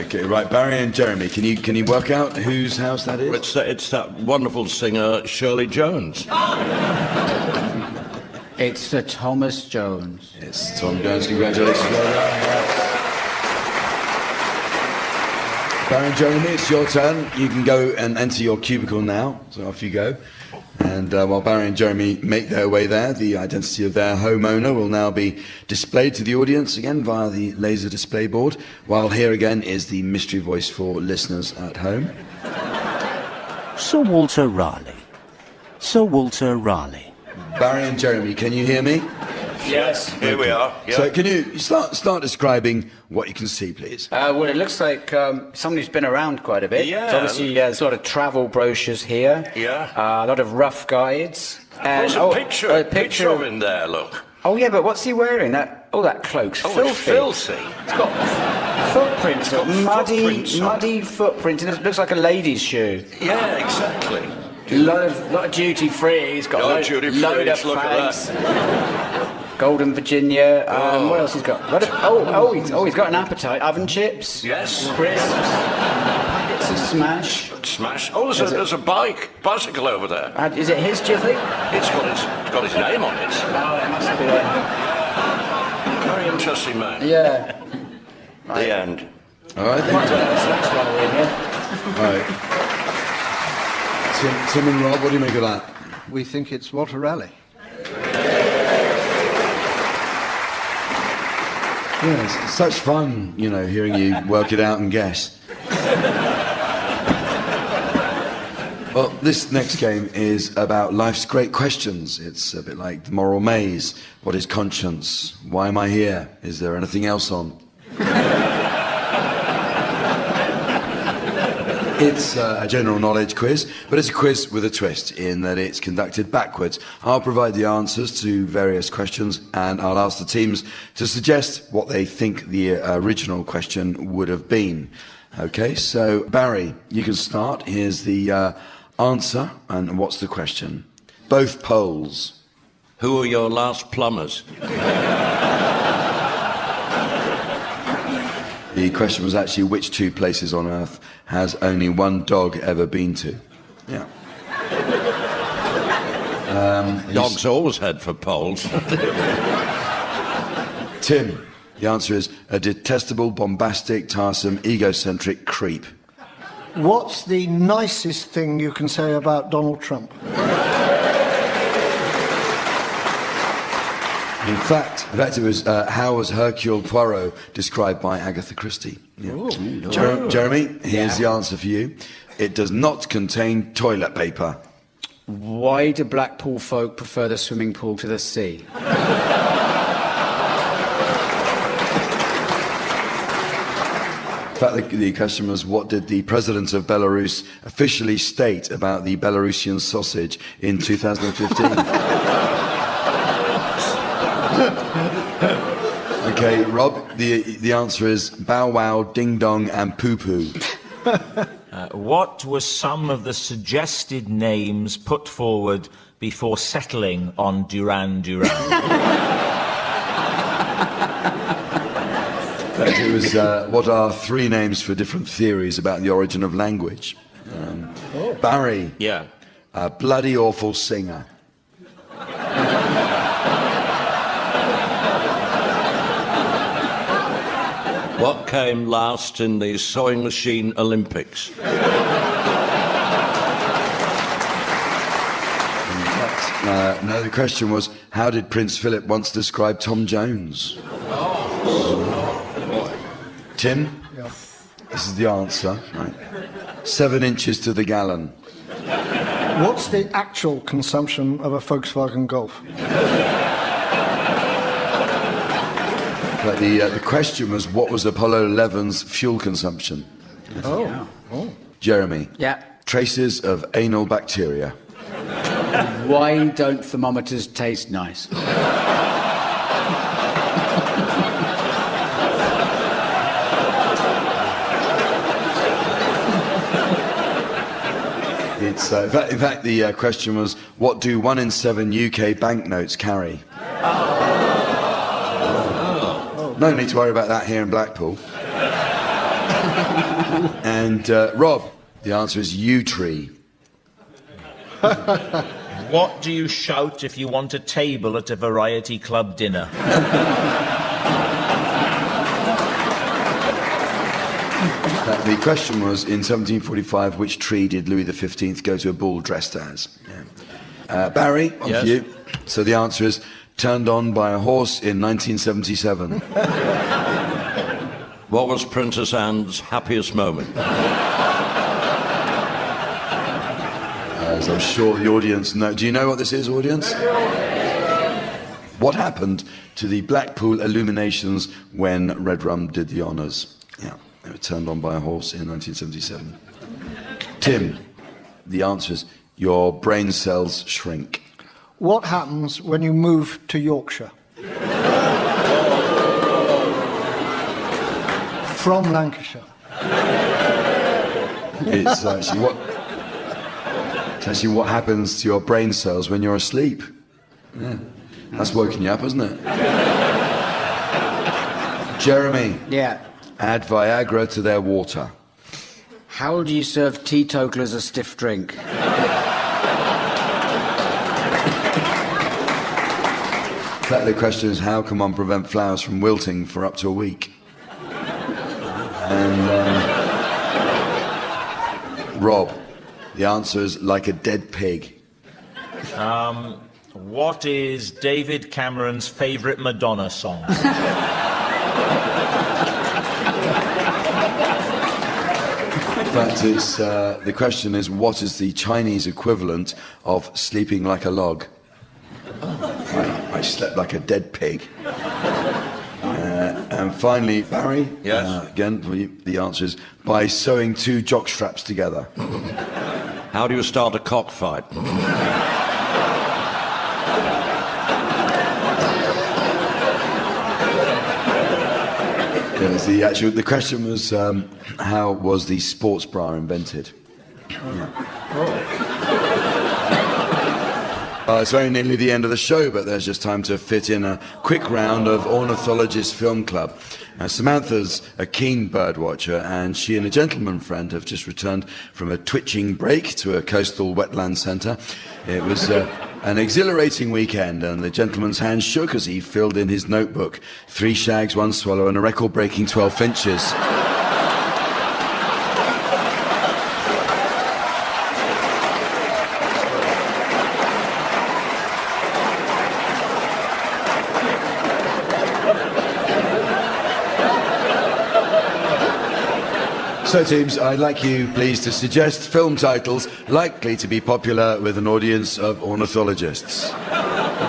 Okay, right, Barry and Jeremy, can you work out whose house that is? It's that wonderful singer Shirley Jones. It's Sir Thomas Jones. It's Tom Jones, congratulations. Barry and Jeremy, it's your turn. You can go and enter your cubicle now, so off you go. And while Barry and Jeremy make their way there, the identity of their homeowner will now be displayed to the audience again via the laser display board, while here again is the mystery voice for listeners at home. Sir Walter Raleigh. Sir Walter Raleigh. Barry and Jeremy, can you hear me? Yes. Here we are. Yeah. So can you start describing what you can see, please? Well, it looks like somebody who's been around quite a bit. Yeah. So obviously, there's a lot of travel brochures here. Yeah. A lot of rough guides. And There's a picture of him there, look. Oh, yeah, but what's he wearing? That cloak's filthy. It's filthy. It's got footprints, muddy footprints, and it looks like a lady's shoe. Yeah, exactly. Lot of duty free. He's got load of fags. Golden Virginia. What else he's got? He's got an appetite. Oven chips. Yes. Crisps. Packets of Smash. Smash. Oh, there's a bicycle over there. Is it his, do you think? It's got his name on it. Oh, it must be it. Very interesting man. Yeah. The end. All right. Might as well have a Smash while we're in here. All right. Tim and Rob, what do you make of that? We think it's Walter Raleigh. Yeah, it's such fun, you know, hearing you work it out and guess. Well, this next game is about life's great questions. It's a bit like the moral maze. What is conscience? Why am I here? Is there anything else on? It's a general knowledge quiz, but it's a quiz with a twist in that it's conducted backwards. I'll provide the answers to various questions, and I'll ask the teams to suggest what they think the original question would have been. Okay, so Barry, you can start. Here's the answer, and what's the question? Both poles. Who are your last plumbers? The question was actually which two places on Earth has only one dog ever been to? Yeah. Dogs always head for poles. Tim, the answer is a detestable, bombastic, tiresome, egocentric creep. What's the nicest thing you can say about Donald Trump? In fact, it was how was Hercule Poirot described by Agatha Christie? Yeah. Ooh, Jeremy, here's the answer for you. It does not contain toilet paper. Why do Blackpool folk prefer the swimming pool to the sea? In fact, the question was, what did the president of Belarus officially state about the Belarusian sausage in 2015? Okay, Rob, the answer is bow wow, ding dong, and poo poo. What were some of the suggested names put forward before settling on Duran Duran? It was, what are three names for different theories about the origin of language? Barry. Yeah. A bloody awful singer. What came last in the sewing machine Olympics? No, the question was, how did Prince Philip once describe Tom Jones? Tim? Yeah. This is the answer. Right. 7 inches to the gallon. What's the actual consumption of a Volkswagen Golf? But the question was, what was Apollo 11's fuel consumption? Oh. Jeremy? Yeah. Traces of anal bacteria. Why don't thermometers taste nice? It's, in fact, the question was, what do 1 in 7 UK banknotes carry? No need to worry about that here in Blackpool. And Rob, the answer is yew tree. What do you shout if you want a table at a variety club dinner? The question was, in 1745, which tree did Louis XV go to a ball dressed as? Yeah. Barry, on Yes. for you. So the answer is, turned on by a horse in 1977. What was Princess Anne's happiest moment? As I'm sure the audience know. Do you know what this is, audience? What happened to the Blackpool illuminations when Red Rum did the honours? Yeah, they were turned on by a horse in 1977. Tim, the answer is, your brain cells shrink. What happens when you move to Yorkshire? From Lancashire. It's actually what happens to your brain cells when you're asleep. Yeah. That's woken you up, hasn't it? Jeremy. Yeah. Add Viagra to their water. How do you serve teetotalers a stiff drink? In fact, the question is, how can one prevent flowers from wilting for up to a week? And Rob, the answer is like a dead pig. What is David Cameron's favourite Madonna song? fact, it's, the question is, what is the Chinese equivalent of sleeping like a log? I slept like a dead pig. And finally, Barry, yes? Again, the answer is by sewing two jock straps together. How do you start a cockfight? Yes, the question was, how was the sports bra invented? It's very nearly the end of the show, but there's just time to fit in a quick round of Ornithologists Film Club. Samantha's a keen bird watcher, and she and a gentleman friend have just returned from a twitching break to a coastal wetland centre. It was an exhilarating weekend, and the gentleman's hand shook as he filled in his notebook. 3 shags, 1 swallow, and a record-breaking 12 finches. So, teams, I'd like you, please, to suggest film titles likely to be popular with an audience of ornithologists.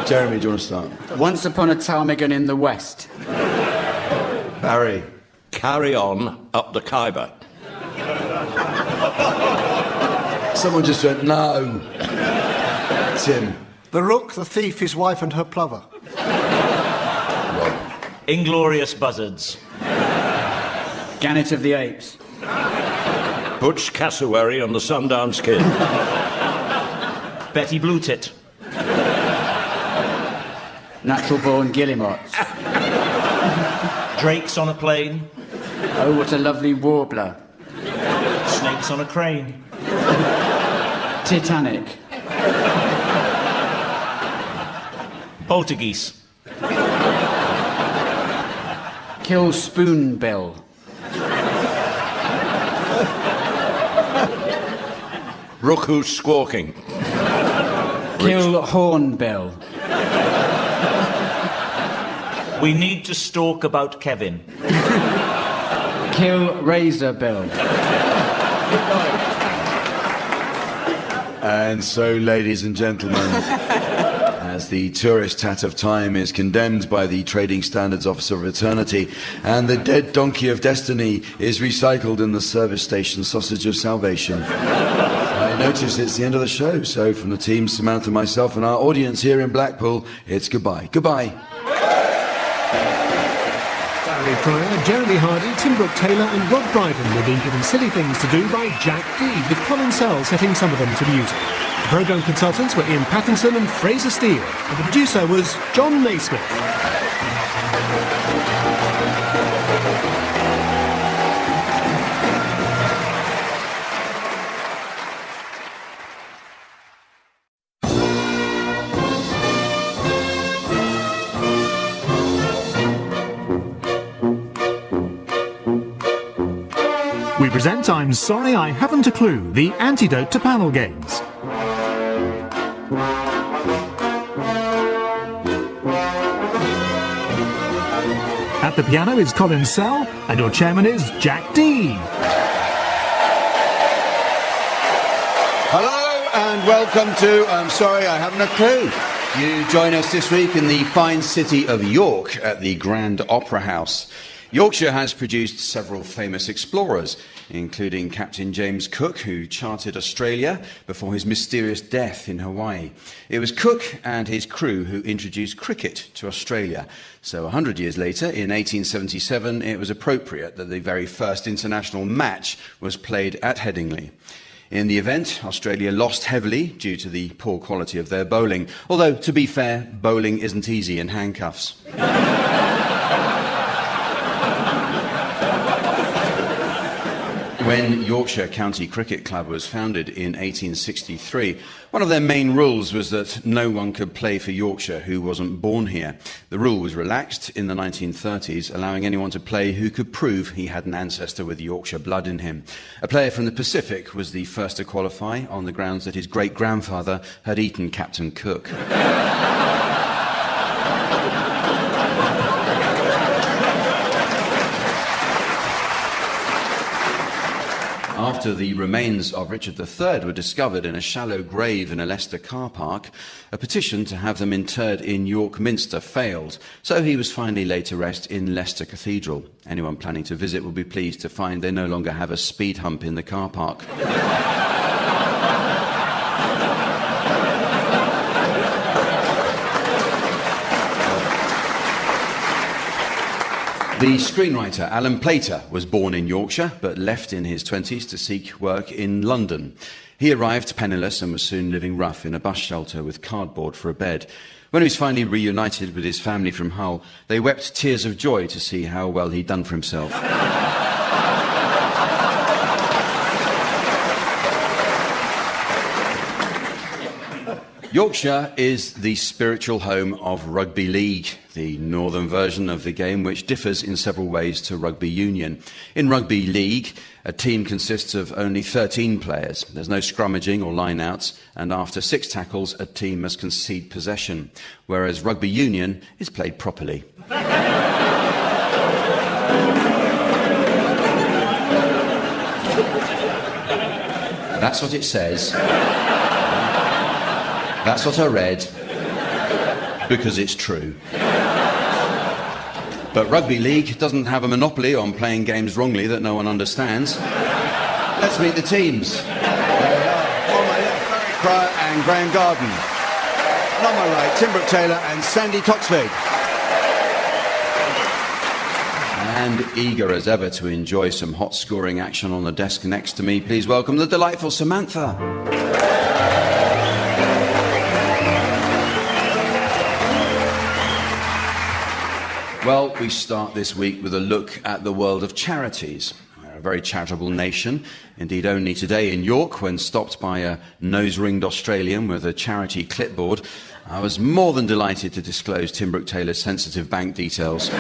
Jeremy, do you want to start? Once Upon a Ptarmigan in the West. Barry. Carry on up the Khyber. Someone just went, no. Tim. The Rook, the Thief, His Wife and Her Plover. Inglorious Buzzards. Gannet of the Apes. Butch Cassowary and the Sundance Kid. Betty Bluetit. Natural Born Guillemots. Drakes on a Plane. Oh, what a lovely warbler. Snakes on a Crane. Titanic. Poltergeist. Kill Spoonbill. Rook who's squawking. Kill Hornbill. We need to stalk about Kevin. Kill Razorbill. And so, ladies and gentlemen, as the tourist tat of time is condemned by the Trading Standards Officer of Eternity, and the dead donkey of destiny is recycled in the service station sausage of salvation. I notice it's the end of the show, so from the team, Samantha, myself, and our audience here in Blackpool, it's goodbye. Goodbye. Barry Pryor, Jeremy Hardy, Tim Brooke-Taylor and Rob Brydon were being given silly things to do by Jack D, with Colin Sell setting some of them to music. The programme consultants were Ian Pattinson and Fraser Steele, and the producer was John Naismith. We present I'm Sorry I Haven't a Clue, the antidote to panel games. At the piano is Colin Sell, and your chairman is Jack D. Hello and welcome to I'm Sorry I Haven't a Clue. You join us this week in the fine city of York at the Grand Opera House. Yorkshire has produced several famous explorers, including Captain James Cook, who charted Australia before his mysterious death in Hawaii. It was Cook and his crew who introduced cricket to Australia. So 100 years later, in 1877, it was appropriate that the very first international match was played at Headingley. In the event, Australia lost heavily due to the poor quality of their bowling. Although, to be fair, bowling isn't easy in handcuffs. When Yorkshire County Cricket Club was founded in 1863, one of their main rules was that no one could play for Yorkshire who wasn't born here. The rule was relaxed in the 1930s, allowing anyone to play who could prove he had an ancestor with Yorkshire blood in him. A player from the Pacific was the first to qualify on the grounds that his great-grandfather had eaten Captain Cook. after the remains of Richard III were discovered in a shallow grave in a Leicester car park, a petition to have them interred in York Minster failed, so he was finally laid to rest in Leicester Cathedral. Anyone planning to visit will be pleased to find they no longer have a speed hump in the car park. The screenwriter Alan Plater was born in Yorkshire, but left in his 20s to seek work in London. He arrived penniless and was soon living rough in a bus shelter with cardboard for a bed. When he was finally reunited with his family from Hull, they wept tears of joy to see how well he'd done for himself. Yorkshire is the spiritual home of rugby league, the northern version of the game which differs in several ways to rugby union. In rugby league, a team consists of only 13 players. There's no scrummaging or line-outs, and after 6 tackles, a team must concede possession, whereas rugby union is played properly. That's what it says. That's what I read, because it's true. But rugby league doesn't have a monopoly on playing games wrongly that no one understands. Let's meet the teams. On my left, Barry Cryer and Graham Garden. And on my right, Tim Brooke-Taylor and Sandi Toksvig. And eager as ever to enjoy some hot scoring action on the desk next to me, please welcome the delightful Samantha. Well, we start this week with a look at the world of charities. We're a very charitable nation. Indeed, only today in York, when stopped by a nose-ringed Australian with a charity clipboard, I was more than delighted to disclose Tim Brooke-Taylor's sensitive bank details.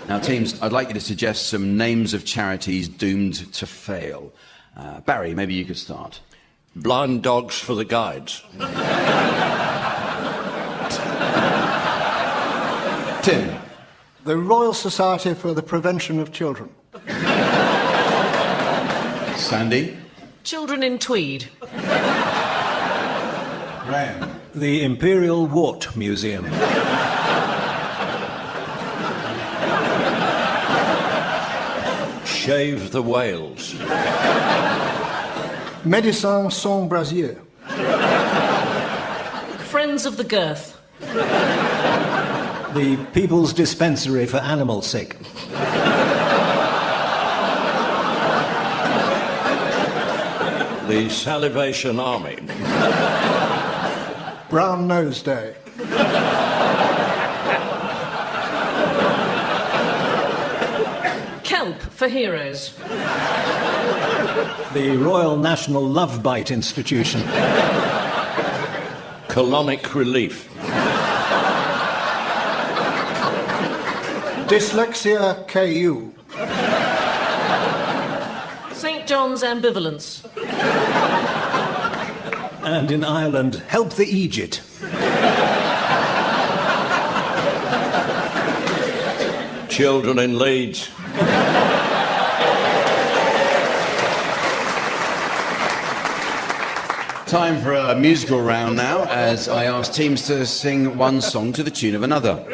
Now, teams, I'd like you to suggest some names of charities doomed to fail. Barry, maybe you could start. Blind Dogs for the Guides. Tim. The Royal Society for the Prevention of Children. Sandy. Children in Tweed. Graham. The Imperial Wart Museum. Shave the Whales. Médecins Sans Brasier. Friends of the Girth. The People's Dispensary for Animal Sick. The Salivation Army. Brown Nose Day. Kelp for Heroes. The Royal National Love Bite Institution. Colonic Relief. Dyslexia KU. St. John's Ambivalence. And in Ireland, Help the Egypt. Children in Leeds. Time for a musical round now, as I ask teams to sing one song to the tune of another.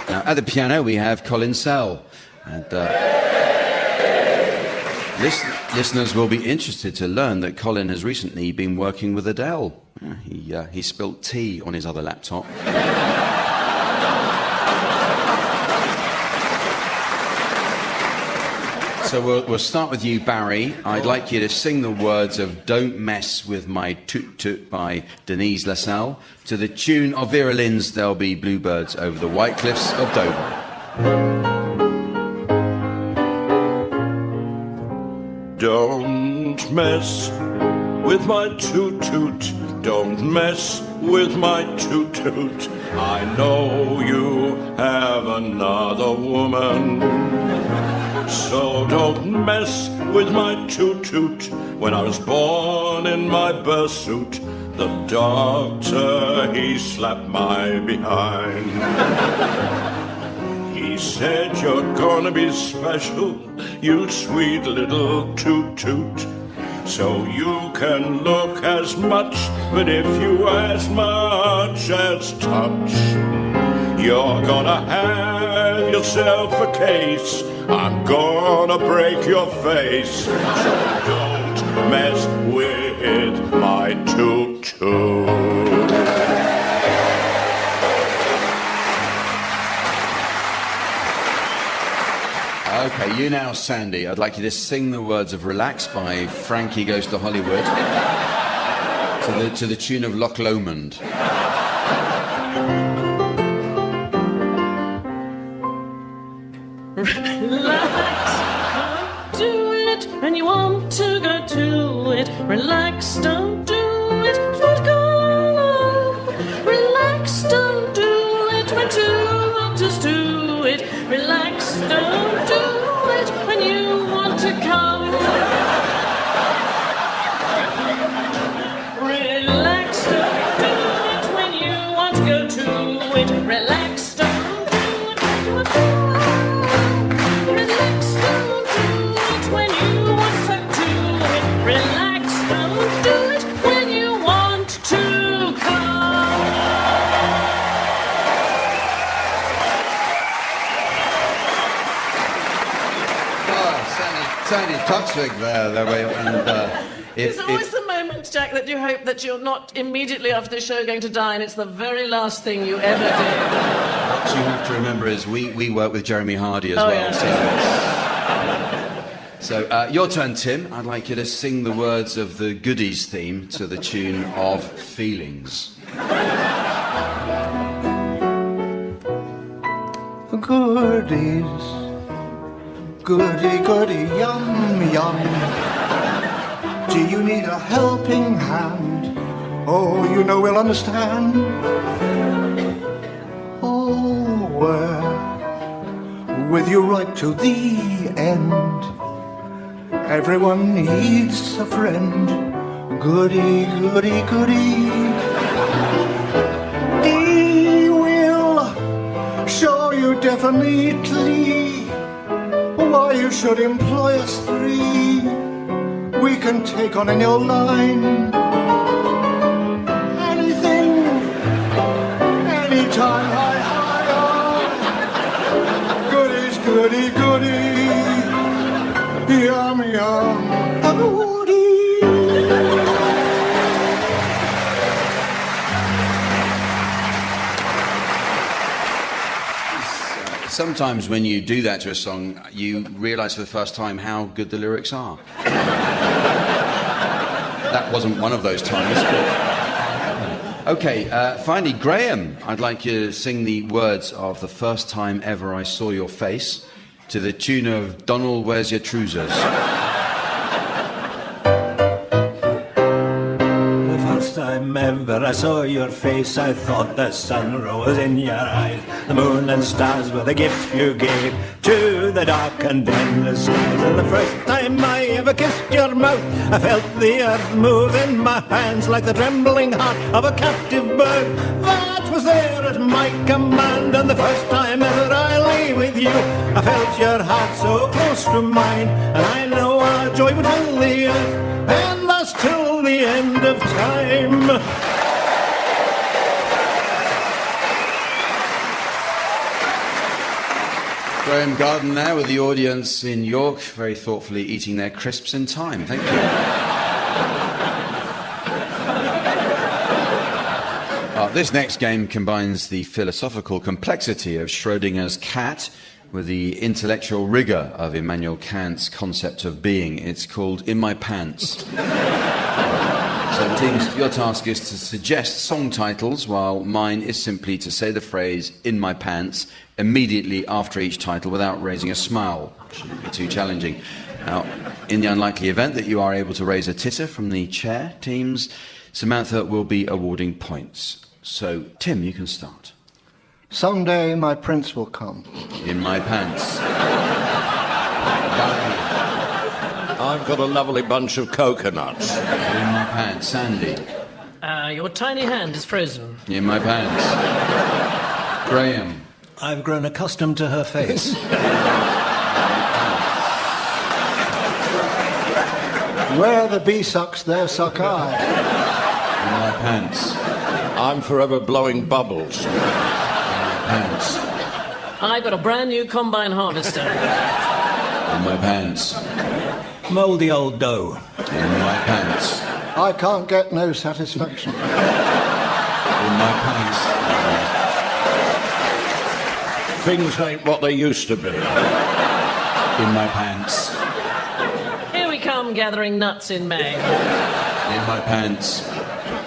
Now, at the piano, we have Colin Sell. And listeners will be interested to learn that Colin has recently been working with Adele. He spilt tea on his other laptop. So we'll start with you, Barry. I'd like you to sing the words of Don't Mess With My Toot Toot by Denise LaSalle to the tune of Vera Lynn's There'll Be Bluebirds Over the White Cliffs of Dover. Don't mess with my toot toot. Don't mess with my toot toot. I know you have another woman. So don't mess with my toot toot. When I was born in my birth suit, the doctor, he slapped my behind. He He said you're gonna be special, you sweet little toot-toot. So you can look as much, but if you as much as touch, you're gonna have yourself a case. I'm gonna break your face. So don't mess with my toot-toot. Okay, you now, Sandy. I'd like you to sing the words of Relax by Frankie Goes to Hollywood to the tune of Loch Lomond. Relax, do it when you want to go to it. Relax, don't do it, let go. Relax, don't do it when two others do it. Relax, don't do it when you want to come. Relax, don't do it when you want to go to it. Relax, don't do it when you want to. Relax, don't do it when you want to do it. Relax, don't do it when you want to come. Sandi Toksvig there, and It's always the moment, Jack, that you hope that you're not immediately after the show going to die, and it's the very last thing you ever did. what you have to remember is we work with Jeremy Hardy as well. Yeah. So your turn, Tim. I'd like you to sing the words of the Goodies theme to the tune of Feelings. Goodies, goody, goody, yum, yum. Do you need a helping hand? Oh, you know we'll understand. Oh, with you right to the end. Everyone needs a friend. Goody, goody, goody. He will show you definitely why you should employ us three. We can take on in your line. Anything, anytime, hi, hi. Goodies, goody, goody. Yum, yum. Sometimes when you do that to a song, you realise for the first time how good the lyrics are. That wasn't one of those times. But... Okay, finally, Graham, I'd like you to sing the words of The First Time Ever I Saw Your Face to the tune of Donald, Where's Your Trousers? The first time ever I saw your face, I thought the sun rose in your eyes. The moon and stars were the gifts you gave to the dark and endless skies. And the first time I ever kissed your mouth, I felt the earth move in my hands like the trembling heart of a captive bird that was there at my command. And the first time ever I lay with you, I felt your heart so close to mine. And I know our joy would fill the earth and last till the end of time. Graham Garden there with the audience in York, very thoughtfully eating their crisps in time. Thank you. This next game combines the philosophical complexity of Schrödinger's cat with the intellectual rigour of Immanuel Kant's concept of being. It's called In My Pants. So, teams, your task is to suggest song titles, while mine is simply to say the phrase "in my pants" immediately after each title without raising a smile. Shouldn't be too challenging. Now, in the unlikely event that you are able to raise a titter from the chair, teams, Samantha will be awarding points. So, Tim, you can start. Someday my prince will come. In my pants. I've got a lovely bunch of coconuts. In my pants. Sandy. Your tiny hand is frozen. In my pants. Graham. I've grown accustomed to her face. Where the bee sucks, there suck I. In my pants. I'm forever blowing bubbles. In my pants. I've got a brand new combine harvester. In my pants. Mouldy old dough. In my pants. I can't get no satisfaction. In my pants. Things ain't what they used to be. In my pants. Here we come, gathering nuts in May. In my pants.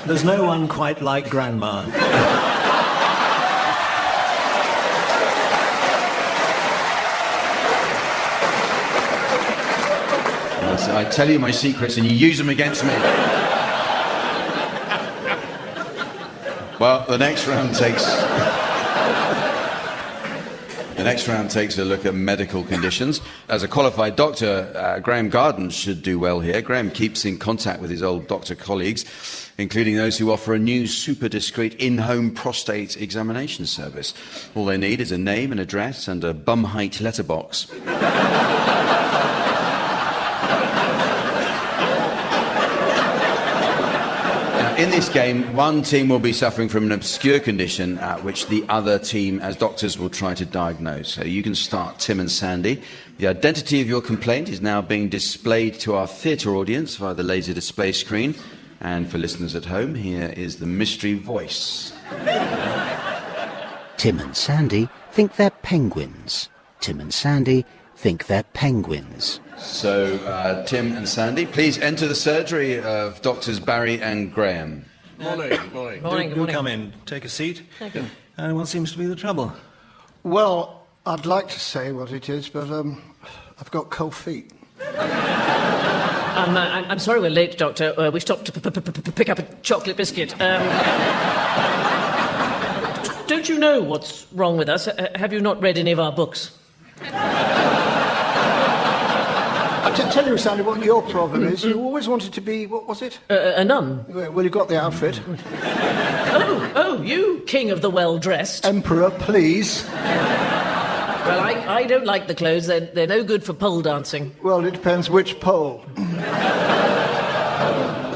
There's no one quite like Grandma. I tell you my secrets and you use them against me. Well, the next round takes a look at medical conditions. As a qualified doctor, Graham Garden should do well here. Graham keeps in contact with his old doctor colleagues, including those who offer a new super discreet in-home prostate examination service. All they need is a name, an address and a bum height letterbox. In this game, one team will be suffering from an obscure condition which the other team, as doctors, will try to diagnose. So you can start, Tim and Sandy. The identity of your complaint is now being displayed to our theatre audience via the laser display screen. And for listeners at home, here is the mystery voice. Tim and Sandy think they're penguins. Tim and Sandy think they're penguins. So, Tim and Sandy, please enter the surgery of Doctors Barry and Graham. Morning. Do come in. Take a seat. Thank you. And what seems to be the trouble? Well, I'd like to say what it is, but I've got cold feet. I'm sorry we're late, Doctor. We stopped to pick up a chocolate biscuit. Don't you know what's wrong with us? Have you not read any of our books? I'll tell you, Sandy, what your problem is. You always wanted to be, what was it? A nun. Well, you got the outfit. Oh, you king of the well-dressed. Emperor, please. Well, I don't like the clothes. They're no good for pole dancing. Well, it depends which pole.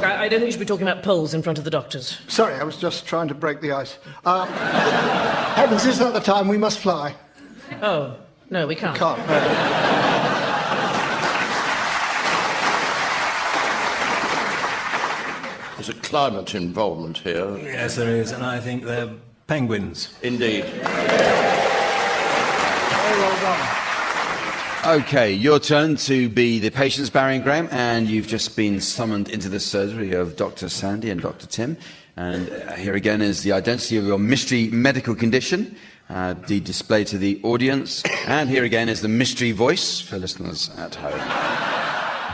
I don't think you should be talking about poles in front of the doctors. Sorry, I was just trying to break the ice. Heavens, is that the time we must fly? Oh, no, we can't. Can't. There's a climate involvement here. Yes, there is, and I think they're penguins. Indeed. Very well done. OK, your turn to be the patients, Barry and Graham, and you've just been summoned into the surgery of Dr. Sandy and Dr. Tim. And here again is the identity of your mystery medical condition, the display to the audience. And here again is the mystery voice for listeners at home.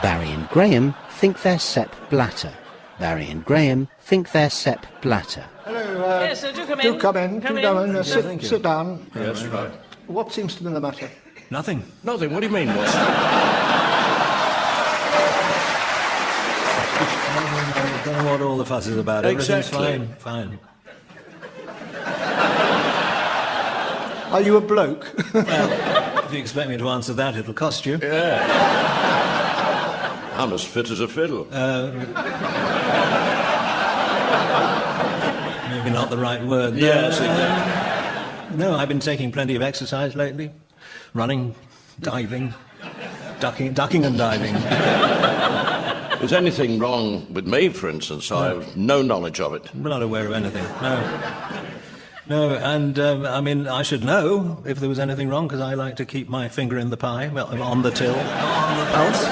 Barry and Graham think they're Sepp Blatter. Barry and Graham think they're Sepp Blatter. Hello. Yes, do come in. Do come in. Come do in. come in. Thank you. Sit down. Yes, right. What seems to be the matter? Nothing. Nothing. What do you mean, what's... I don't know what all the fuss is about. Exactly. Everything's fine. Are you a bloke? Well, if you expect me to answer that, it'll cost you. Yeah. I'm as fit as a fiddle. Maybe not the right word. Yes, No, I've been taking plenty of exercise lately. Running, diving, ducking and diving. Is anything wrong with me, for instance? I have no knowledge of it. I'm not aware of anything, no, and I mean, I should know if there was anything wrong, because I like to keep my finger in the pie, well, on the till, on the pulse.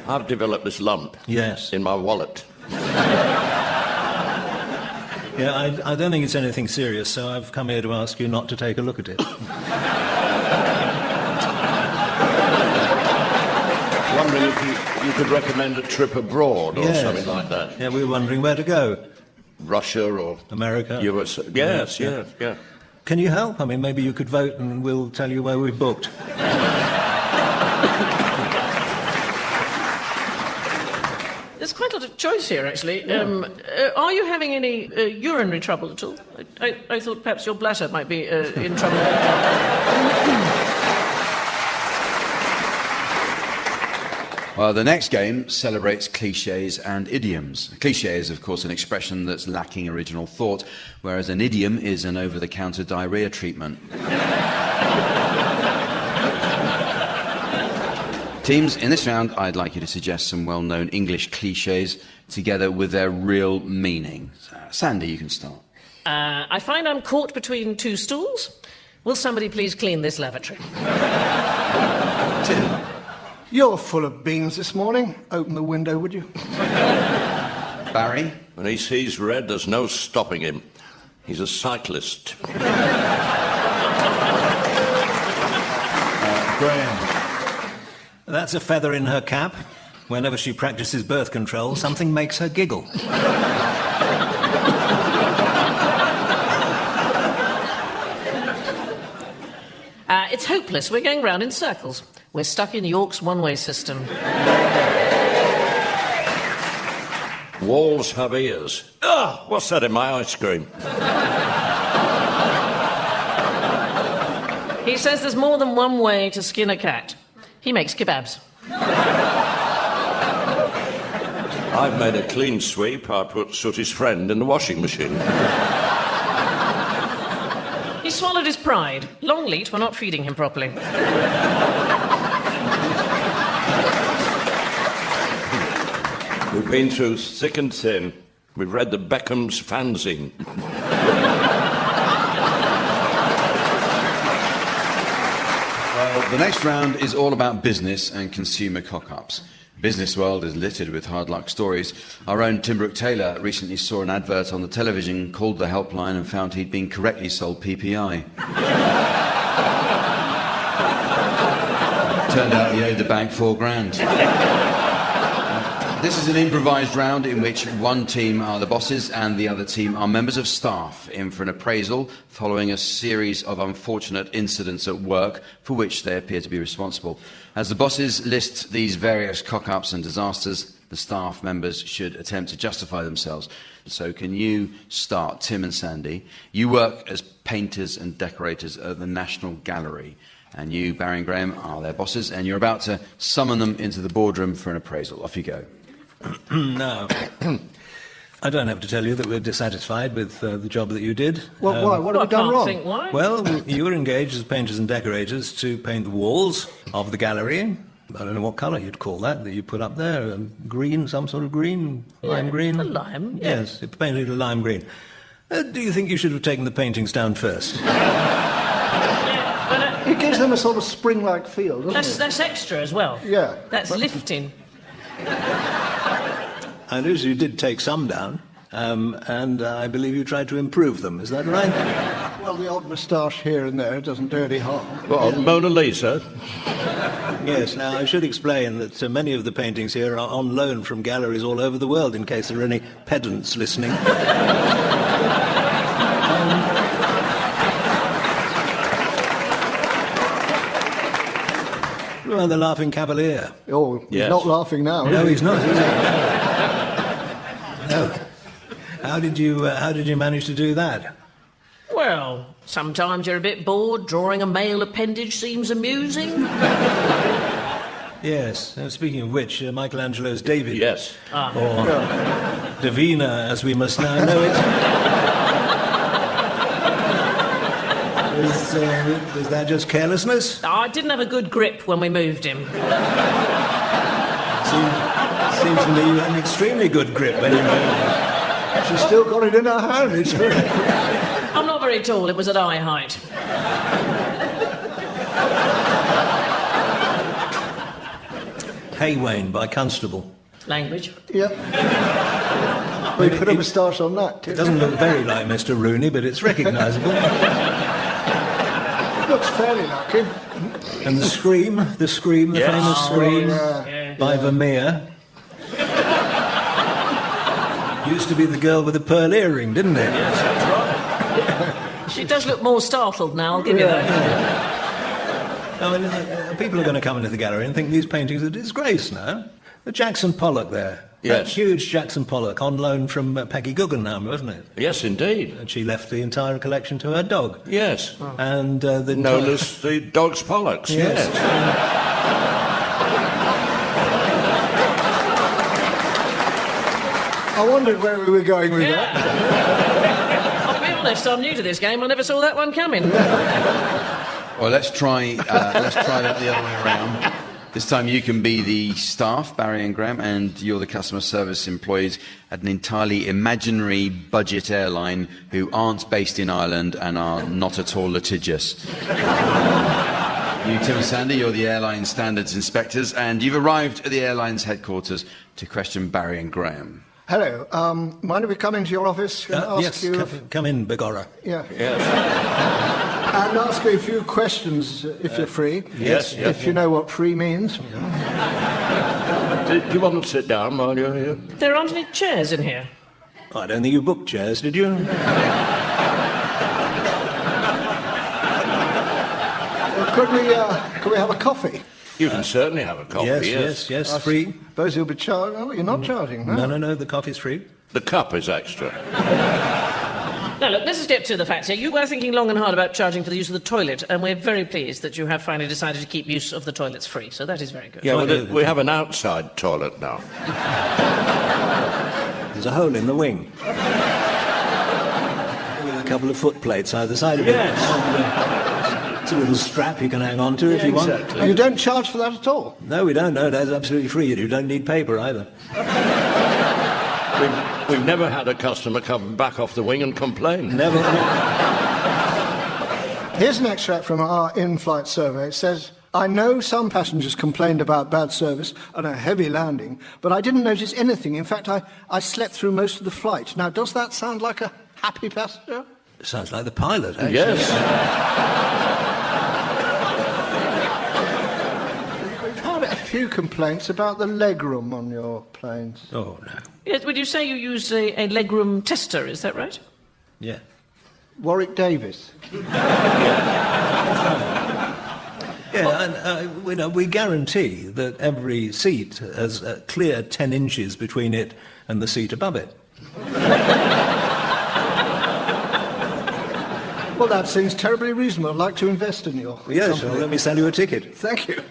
I've developed this lump. Yes. In my wallet. Yeah, I don't think it's anything serious, so I've come here to ask you not to take a look at it. Wondering if you could recommend a trip abroad or something like that. Yeah, we were wondering where to go. Russia or... America. USA. Yes. Can you help? I mean, maybe you could vote and we'll tell you where we've booked. there's quite a lot of choice here, actually. Are you having any urinary trouble at all? I thought perhaps your bladder might be in trouble. Well, the next game celebrates clichés and idioms. A cliché is, of course, an expression that's lacking original thought, whereas an idiom is an over-the-counter diarrhea treatment. Teams, in this round, I'd like you to suggest some well-known English clichés together with their real meaning. Sandi, you can start. I find I'm caught between two stools. Will somebody please clean this lavatory? Tim. You're full of beans this morning. Open the window, would you? Barry? When he sees red, there's no stopping him. He's a cyclist. Graham? That's a feather in her cap. Whenever she practices birth control, something makes her giggle. It's hopeless. We're going round in circles. We're stuck in York's one-way system. Walls have ears. Ah, what's that in my ice cream? He says there's more than one way to skin a cat. He makes kebabs. I've made a clean sweep. I put Sooty's friend in the washing machine. He swallowed his pride. Longleat were not feeding him properly. We've been through thick and thin. We've read the Beckham's fanzine. Well, the next round is all about business and consumer cock-ups. The business world is littered with hard luck stories. Our own Tim Brooke-Taylor recently saw an advert on the television, called the helpline and found he'd been correctly sold PPI. Turned out he owed the bank £4,000. This is an improvised round in which one team are the bosses and the other team are members of staff in for an appraisal following a series of unfortunate incidents at work for which they appear to be responsible. As the bosses list these various cock-ups and disasters, the staff members should attempt to justify themselves. So can you start, Tim and Sandi? You work as painters and decorators at the National Gallery, and you, Barry and Graham, are their bosses, and you're about to summon them into the boardroom for an appraisal. Off you go. No. I don't have to tell you that we're dissatisfied with the job that you did. Well, why? What have we done wrong? Think why. Well, you were engaged as painters and decorators to paint the walls of the gallery. I don't know what colour you'd call that you put up there. Green, some sort of green? Lime green? A lime, yeah. Yes, it painted a lime green. Do you think you should have taken the paintings down first? It gives them a sort of spring-like feel, doesn't it? That's extra as well. Yeah. That's lifting. I notice you did take some down, and I believe you tried to improve them. Is that right? Well, the odd moustache here and there doesn't do any harm. Well, Mona Lisa? Yes, now I should explain that many of the paintings here are on loan from galleries all over the world, in case there are any pedants listening. Well, the Laughing Cavalier. Oh, he's Yes. not laughing now. No, he's not, is he? No. How did you manage to do that? Well, sometimes you're a bit bored. Drawing a male appendage seems amusing. Yes. Speaking of which, Michelangelo's David. Yes. Or Davina, as we must now know it. Was that just carelessness? I didn't have a good grip when we moved him. Seems to me you had an extremely good grip when you moved. She's still got it in her hand. It's I'm not very tall. It was at eye height. Haywain by Constable. Language. Yep. We put a moustache on that, too. It doesn't look very like Mr. Rooney, but it's recognisable. Looks fairly like him. And the Scream, the famous Scream by Vermeer. Used to be the girl with the pearl earring, didn't it? Yes, that's right. She does look more startled now, I'll give you that. I mean, people are going to come into the gallery and think these paintings are a disgrace now. The Jackson Pollock there. That huge Jackson Pollock on loan from Peggy Guggenheim, wasn't it? Yes, indeed. And she left the entire collection to her dog. Yes. And the known as the dog's Pollocks, yes. I wondered where we were going with that. I'll be honest, I'm new to this game. I never saw that one coming. Well, let's try that the other way around. This time you can be the staff, Barry and Graham, and you're the customer service employees at an entirely imaginary budget airline who aren't based in Ireland and are not at all litigious. You, Tim and Sandy, you're the airline standards inspectors, and you've arrived at the airline's headquarters to question Barry and Graham. Hello. Mind if we come into your office and ask you... Come in, Begorra. Yeah. Yes. And ask you a few questions, if you're free. Yes. If you know what free means. Do you want to sit down while you're here? There aren't any chairs in here. I don't think you booked chairs, did you? Could we have a coffee? You can certainly have a coffee, Yes, free. I suppose you'll be charging. Oh, you're not charging, no? No, the coffee's free. The cup is extra. Now, look, let's get to the facts here. You were thinking long and hard about charging for the use of the toilet, and we're very pleased that you have finally decided to keep use of the toilets free, so that is very good. Yeah, well, we have an outside toilet now. There's a hole in the wing. With a couple of foot plates either side of it. Yes. It's a little strap you can hang on to if you want. You don't charge for that at all? No, we don't. No, that's absolutely free. You don't need paper either. We've never had a customer come back off the wing and complain. Never. Here's an extract from our in-flight survey. It says, I know some passengers complained about bad service and a heavy landing, but I didn't notice anything. In fact, I slept through most of the flight. Now, does that sound like a happy passenger? It sounds like the pilot, actually. Yes. We've had a few complaints about the legroom on your planes. Oh, no. Yes, would you say you used a legroom tester, is that right? Yeah. Warwick Davis. Yeah, and we guarantee that every seat has a clear 10 inches between it and the seat above it. Well, that seems terribly reasonable. I'd like to invest in your Yes, company. well, let me sell you a ticket. Thank you.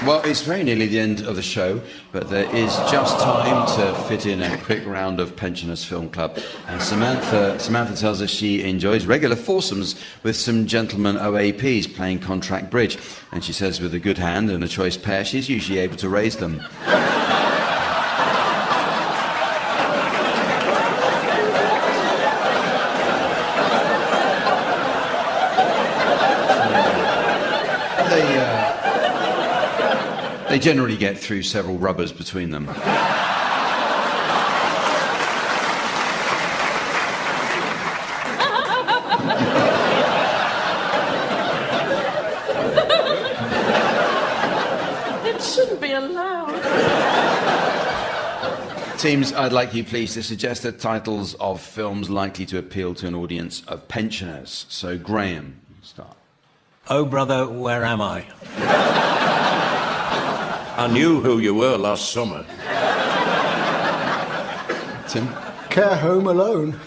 Well, it's very nearly the end of the show, but there is just time to fit in a quick round of Pensioners Film Club. And Samantha tells us she enjoys regular foursomes with some gentlemen OAPs playing contract bridge. And she says with a good hand and a choice pair, she's usually able to raise them. They generally get through several rubbers between them. It shouldn't be allowed. Teams, I'd like you please to suggest the titles of films likely to appeal to an audience of pensioners. So, Graham, start. Oh, brother, where am I? I knew who you were last summer. Tim? Care Home Alone.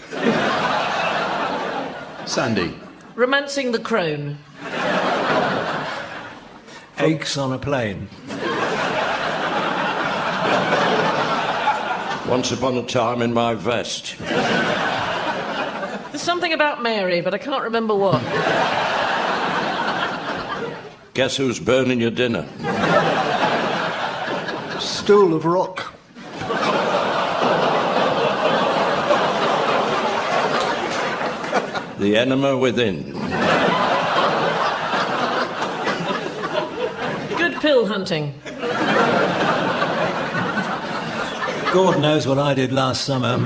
Sandy? Romancing the Crone. Aches on a plane. Once upon a time in my vest. There's something about Mary, but I can't remember what. Guess who's burning your dinner? Stool of Rock. The Enema Within. Good pill hunting. God knows what I did last summer.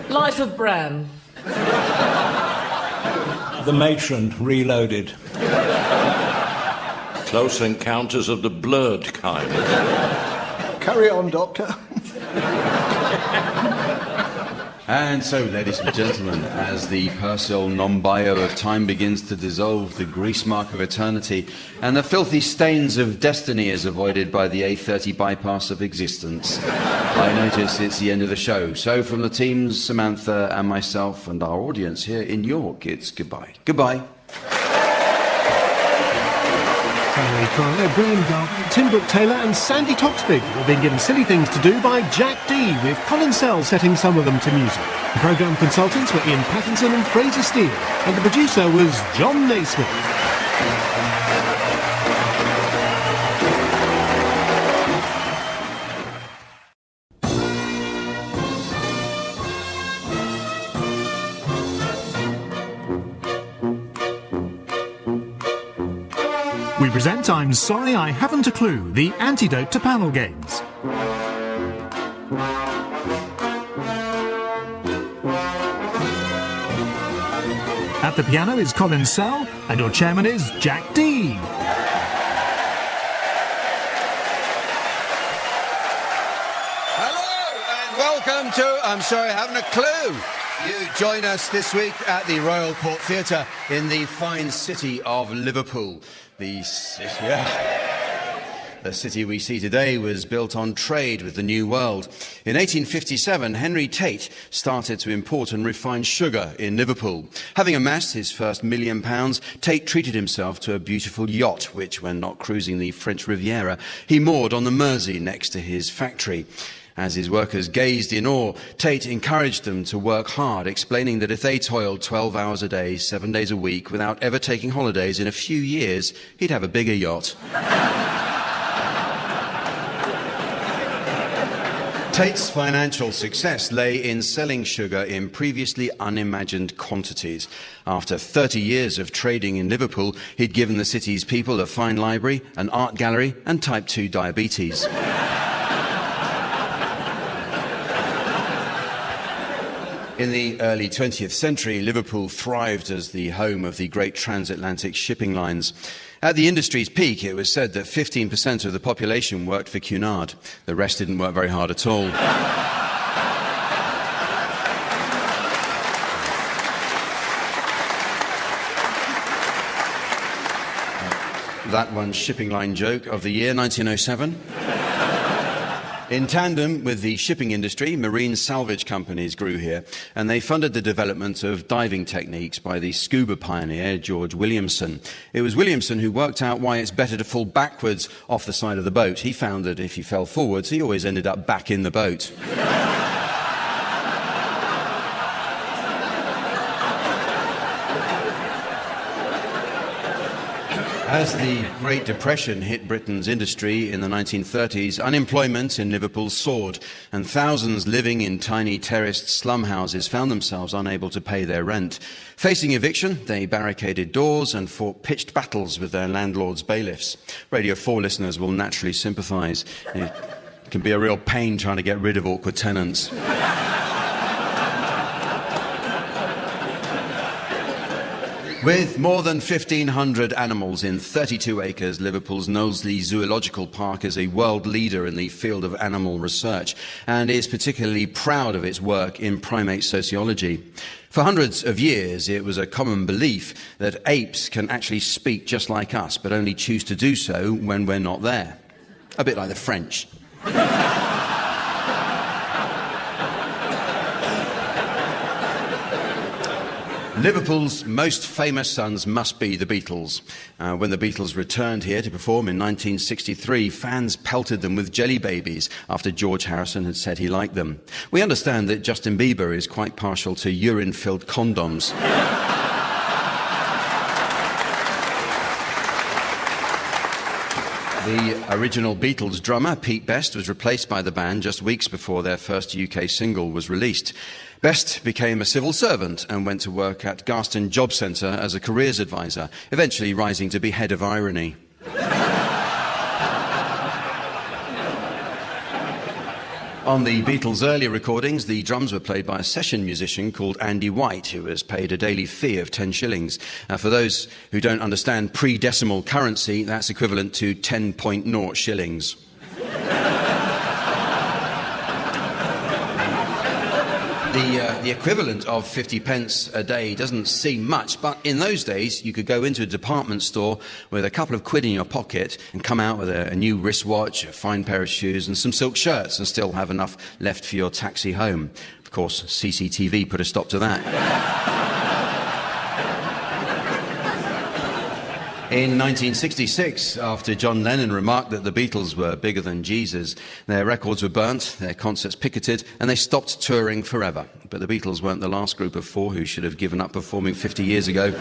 Life of Bran. The Matron Reloaded. Close Encounters of the Blurred kind. Carry on, Doctor. And so, ladies and gentlemen, as the Persil non-bio of time begins to dissolve, the grease mark of eternity, and the filthy stains of destiny is avoided by the A30 bypass of existence, I notice it's the end of the show. So from the teams, Samantha and myself and our audience here in York, it's goodbye. Goodbye. Brian Garden, Tim Brooke-Taylor and Sandi Toksvig have been given silly things to do by Jack D, with Colin Sell setting some of them to music. The programme consultants were Ian Pattinson and Fraser Steele, and the producer was John Naismith. We present I'm Sorry I Haven't a Clue, the antidote to panel games. At the piano is Colin Sell, and your chairman is Jack D. Hello and welcome to I'm Sorry I Haven't a Clue. You join us this week at the Royal Court Theatre in the fine city of Liverpool. The city we see today was built on trade with the New World. In 1857, Henry Tate started to import and refine sugar in Liverpool. Having amassed his first £1 million, Tate treated himself to a beautiful yacht, which, when not cruising the French Riviera, he moored on the Mersey next to his factory. As his workers gazed in awe, Tate encouraged them to work hard, explaining that if they toiled 12 hours a day, 7 days a week, without ever taking holidays, in a few years, he'd have a bigger yacht. Tate's financial success lay in selling sugar in previously unimagined quantities. After 30 years of trading in Liverpool, he'd given the city's people a fine library, an art gallery, and type 2 diabetes. In the early 20th century, Liverpool thrived as the home of the great transatlantic shipping lines. At the industry's peak, it was said that 15% of the population worked for Cunard. The rest didn't work very hard at all. That one shipping line joke of the year, 1907. In tandem with the shipping industry, marine salvage companies grew here, and they funded the development of diving techniques by the scuba pioneer George Williamson. It was Williamson who worked out why it's better to fall backwards off the side of the boat. He found that if he fell forwards, he always ended up back in the boat. As the Great Depression hit Britain's industry in the 1930s, unemployment in Liverpool soared, and thousands living in tiny terraced slum houses found themselves unable to pay their rent. Facing eviction, they barricaded doors and fought pitched battles with their landlords' bailiffs. Radio 4 listeners will naturally sympathise. It can be a real pain trying to get rid of awkward tenants. With more than 1,500 animals in 32 acres, Liverpool's Knowsley Zoological Park is a world leader in the field of animal research and is particularly proud of its work in primate sociology. For hundreds of years, it was a common belief that apes can actually speak just like us, but only choose to do so when we're not there. A bit like the French. Liverpool's most famous sons must be the Beatles. When the Beatles returned here to perform in 1963, fans pelted them with jelly babies after George Harrison had said he liked them. We understand that Justin Bieber is quite partial to urine-filled condoms. The original Beatles drummer, Pete Best, was replaced by the band just weeks before their first UK single was released. Best became a civil servant and went to work at Garston Job Centre as a careers advisor, eventually rising to be head of irony. On the Beatles' earlier recordings, the drums were played by a session musician called Andy White, who was paid a daily fee of 10 shillings. For those who don't understand pre-decimal currency, that's equivalent to 10.0 shillings. The equivalent of 50 pence a day doesn't seem much, but in those days you could go into a department store with a couple of quid in your pocket and come out with a new wristwatch, a fine pair of shoes and some silk shirts and still have enough left for your taxi home. Of course, CCTV put a stop to that. In 1966, after John Lennon remarked that the Beatles were bigger than Jesus, their records were burnt, their concerts picketed, and they stopped touring forever. But the Beatles weren't the last group of four who should have given up performing 50 years ago.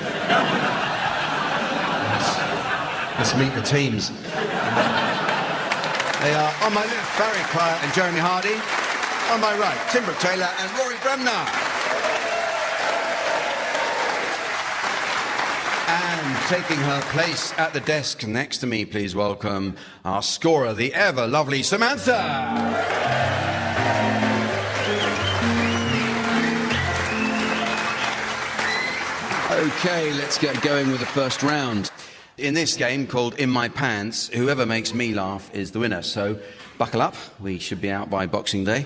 Let's meet the teams. They are on my left, Barry Quiet and Jeremy Hardy. On my right, Tim Brooke-Taylor and Rory Bremner. And taking her place at the desk next to me, please welcome our scorer, the ever-lovely Samantha. OK, let's get going with the first round. In this game called In My Pants, whoever makes me laugh is the winner. So buckle up, we should be out by Boxing Day.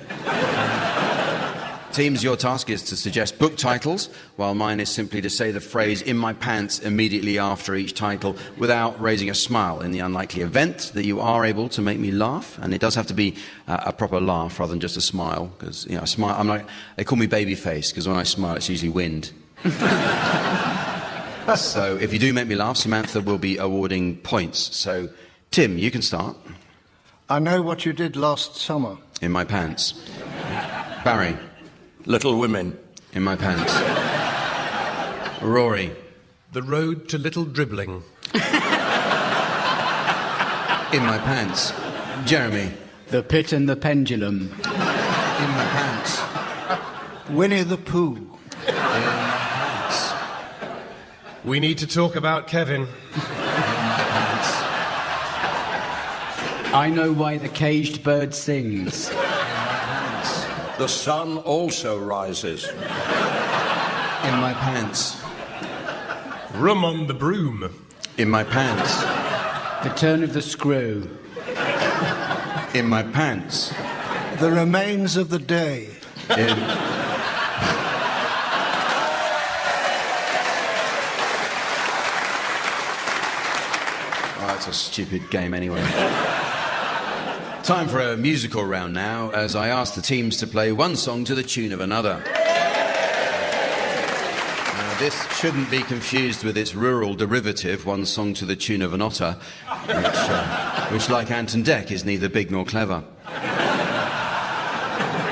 Teams, your task is to suggest book titles, while mine is simply to say the phrase "in my pants" immediately after each title without raising a smile, in the unlikely event that you are able to make me laugh. And it does have to be a proper laugh rather than just a smile, because, you know, a smile, I'm like, they call me babyface, because when I smile it's usually wind. So if you do make me laugh, Samantha will be awarding points. So, Tim, you can start. I know what you did last summer. In my pants. Barry. Little Women. In my pants. Rory. The Road to Little Dribbling. In my pants. Jeremy. The Pit and the Pendulum. In my pants. Winnie the Pooh. In my pants. We need to talk about Kevin. In my pants. I know why the caged bird sings. The sun also rises. In my pants. Room on the Broom. In my pants. The Turn of the Screw. In my pants. The Remains of the Day. In... Oh, that's a stupid game anyway. Time for a musical round now, as I ask the teams to play one song to the tune of another. Now, this shouldn't be confused with its rural derivative, one song to the tune of an otter, which like Ant and Dec, is neither big nor clever.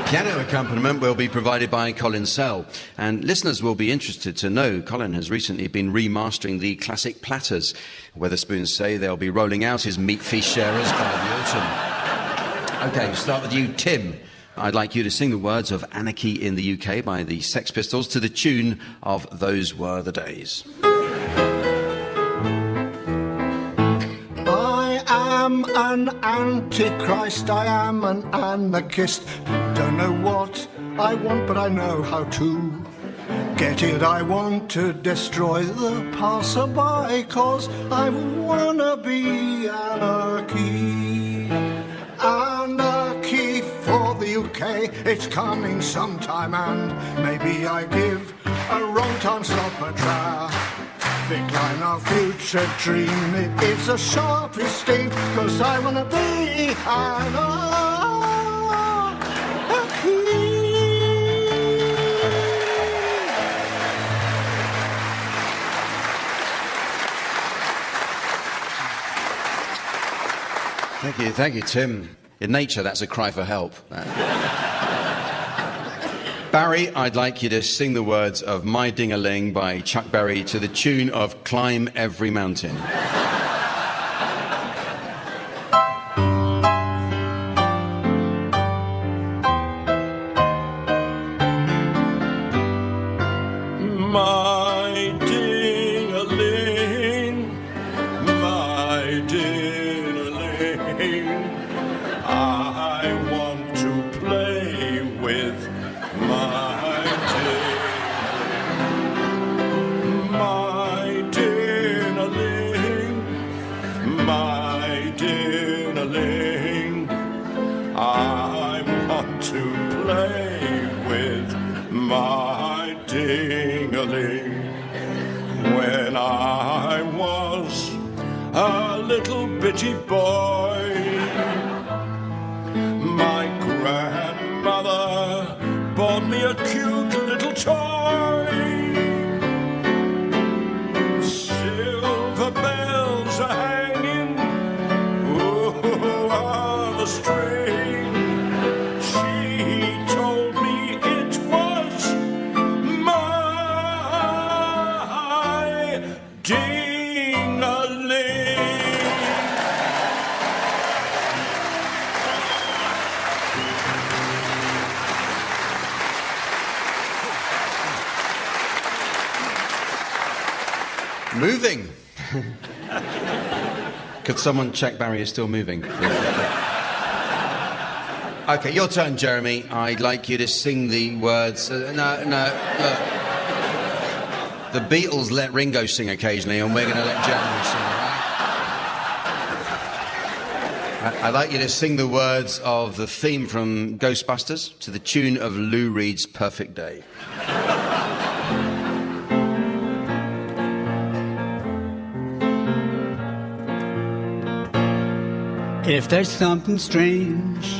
Piano accompaniment will be provided by Colin Sell, and listeners will be interested to know Colin has recently been remastering the classic Platters. Weatherspoons say they'll be rolling out his meat feast sharers by the autumn. OK, start with you, Tim. I'd like you to sing the words of Anarchy in the UK by the Sex Pistols to the tune of Those Were the Days. I am an antichrist, I am an anarchist. Don't know what I want, but I know how to get it. I want to destroy the passerby, 'cause I wanna be anarchy. Anarchy for the UK, it's coming sometime, and maybe I give a wrong time stop a traffic line. Our future dream is a sharpest thing, 'cause I wanna be anarchy. Thank you, Tim. In nature, that's a cry for help. Barry, I'd like you to sing the words of My Ding-a-Ling by Chuck Berry to the tune of Climb Every Mountain. My ding-a-ling, my ding-a-ling, I want to play with my ding-a-ling. My ding-a-ling, my ding-a-ling, I want to play with pretty boy. My grandmother bought me a cute little toy. Silver bells are hanging on the string. She told me it was my ding-a-ling. Moving. Could someone check Barry is still moving? Okay, your turn, Jeremy. I'd like you to sing the words. No, look. The Beatles let Ringo sing occasionally, and we're going to let Jeremy sing, all right? I'd like you to sing the words of the theme from Ghostbusters to the tune of Lou Reed's Perfect Day. If there's something strange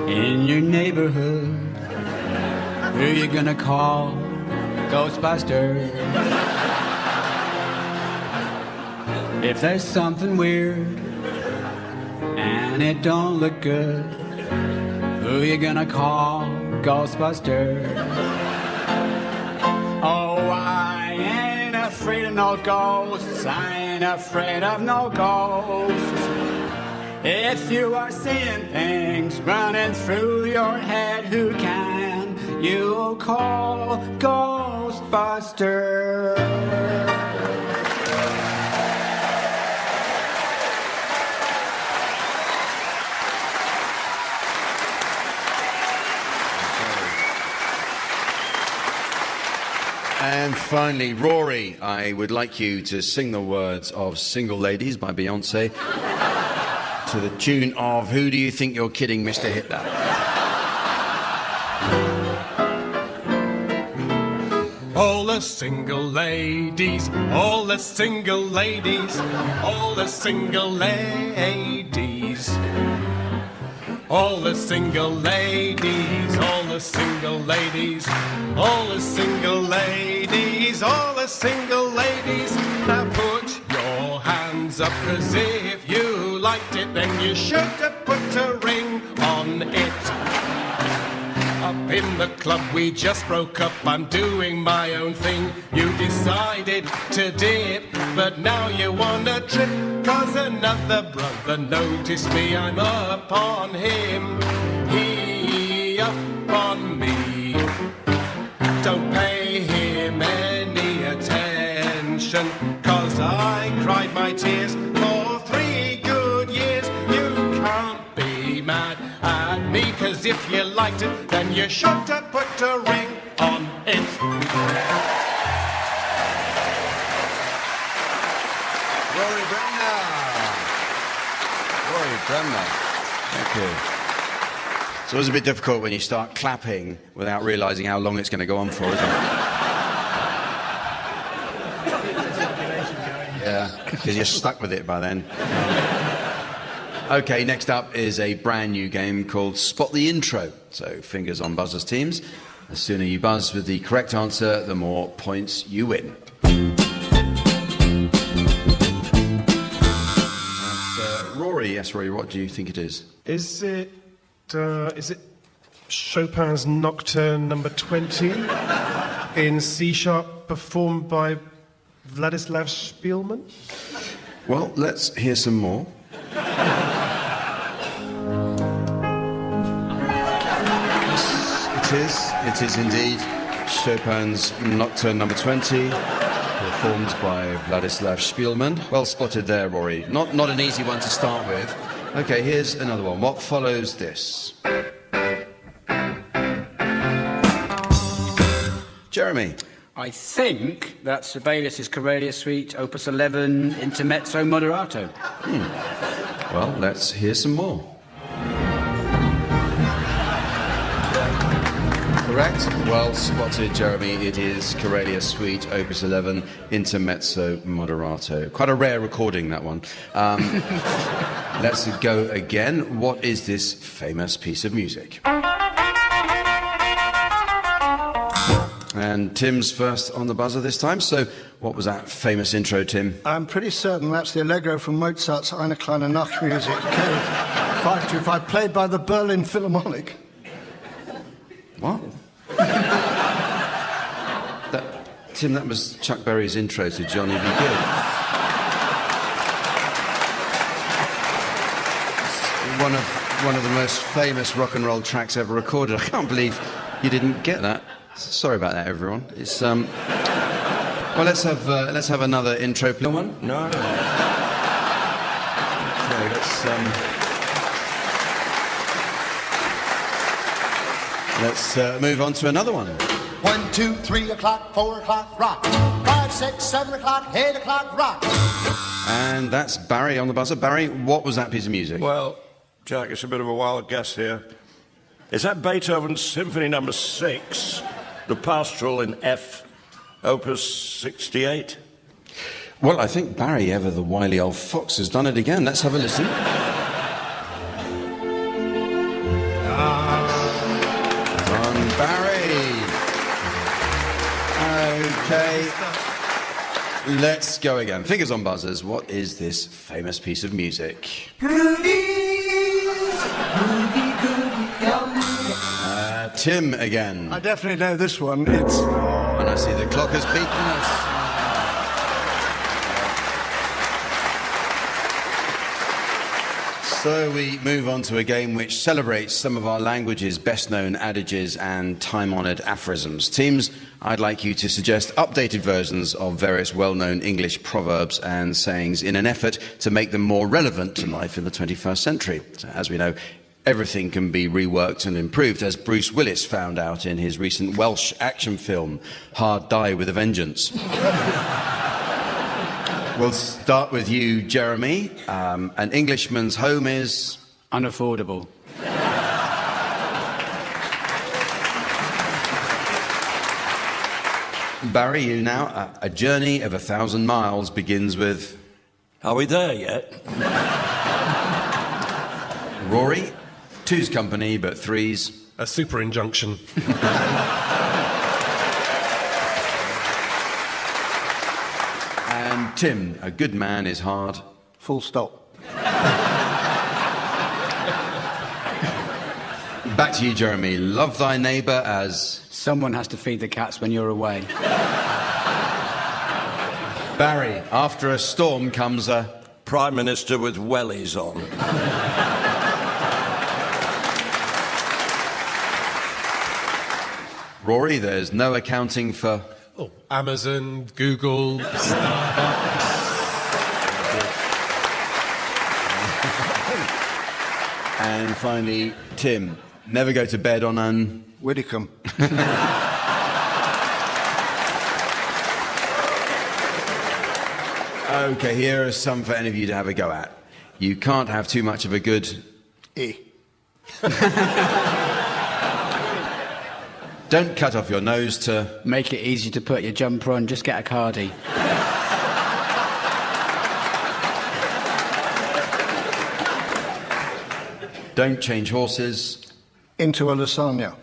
in your neighborhood, who you gonna call? Ghostbusters. If there's something weird and it don't look good, who you gonna call? Ghostbusters. Oh, I ain't afraid of no ghosts. I ain't afraid of no ghosts. If you are seeing things running through your head, who can you call? Ghostbusters. And finally, Rory, I would like you to sing the words of Single Ladies by Beyonce to the tune of Who Do You Think You're Kidding, Mr. Hitler? All the single ladies, all the single ladies, all the single ladies. All the single ladies, all the single ladies, all the single ladies, all the single ladies. Now put your hands up, 'cause if you liked it, then you should have put a ring on it. Up in the club we just broke up, I'm doing my own thing. You decided to dip, but now you wanna trip, 'cause another brother noticed me. I'm up on him, he up on me. Don't pay him any attention, 'cause I cried my tears for 3 good years. You can't be mad at me, 'cause if you liked it, then you should have put a ring on it. Rory Bremner. Rory Bremner. Thank you. So it's a bit difficult when you start clapping without realising how long it's going to go on for, isn't it? Yeah, because you're stuck with it by then. Okay, next up is a brand new game called Spot the Intro. So fingers on buzzers, teams. The sooner you buzz with the correct answer, the more points you win. Rory, yes, Rory, what do you think it is? Is it Chopin's Nocturne number 20 in C sharp, performed by Vladislav Spielman? Well, let's hear some more. It is indeed Chopin's Nocturne number 20, performed by Vladislav Spielman. Well spotted there, Rory. Not an easy one to start with. Okay, here's another one. What follows this? Jeremy. I think that's Sibelius' Corellia Suite, Opus 11, Intermezzo Moderato. Well, let's hear some more. correct. Well spotted, Jeremy. It is Corelia Suite, Opus 11, Intermezzo Moderato. Quite a rare recording, that one. Let's go again. What is this famous piece of music? And Tim's first on the buzzer this time. So what was that famous intro, Tim? I'm pretty certain that's the Allegro from Mozart's Eine kleine Nachtmusik, K525, played by the Berlin Philharmonic. What? Tim, that was Chuck Berry's intro to Johnny B. Good. One of the most famous rock and roll tracks ever recorded. I can't believe you didn't get that. Sorry about that, everyone. It's well, let's have another intro, please. One? No. Okay, let's move on to another one. 1, 2, 3 o'clock, 4 o'clock, rock. 5, 6, 7 o'clock, 8 o'clock, rock. And that's Barry on the buzzer. Barry, what was that piece of music? Well, Jack, it's a bit of a wild guess here. Is that Beethoven's Symphony No. 6, the Pastoral in F, Opus 68? Well, I think Barry, ever the wily old fox, has done it again. Let's have a listen. On Barry. Okay. Let's go again. Fingers on buzzers. What is this famous piece of music? Tim again. I definitely know this one. It's... Oh, and I see the clock has beaten us. So we move on to a game which celebrates some of our language's best-known adages and time-honoured aphorisms. Teams, I'd like you to suggest updated versions of various well-known English proverbs and sayings in an effort to make them more relevant to life in the 21st century. So, as we know, everything can be reworked and improved, as Bruce Willis found out in his recent Welsh action film, Hard Die with a Vengeance. We'll start with you, Jeremy. An Englishman's home is... unaffordable. Barry, you now. A journey of 1,000 miles begins with... Are we there yet? Rory, 2's company, but 3's... A super injunction. And Tim, a good man is hard. Full stop. Back to you, Jeremy. Love thy neighbour as... Someone has to feed the cats when you're away. Barry, after a storm comes a... Prime Minister with wellies on. Rory, there's no accounting for... Oh, Amazon, Google, Starbucks. And finally, Tim, never go to bed on an... Widdicombe. OK, here are some for any of you to have a go at. You can't have too much of a good... E. Don't cut off your nose to... Make it easy to put your jumper on, just get a cardie. Don't change horses... Into a lasagna.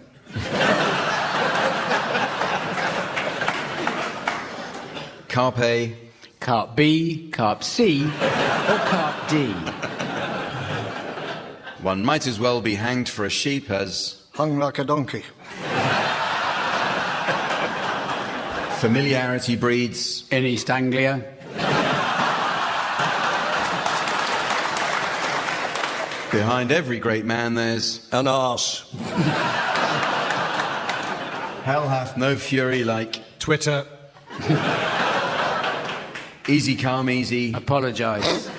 Carpe... Carp B, Carp C, or Carp D. One might as well be hanged for a sheep as... Hung like a donkey. Familiarity breeds... In East Anglia. Behind every great man there's... An arse. Hell hath no fury like... Twitter. Easy, calm, easy. Apologise.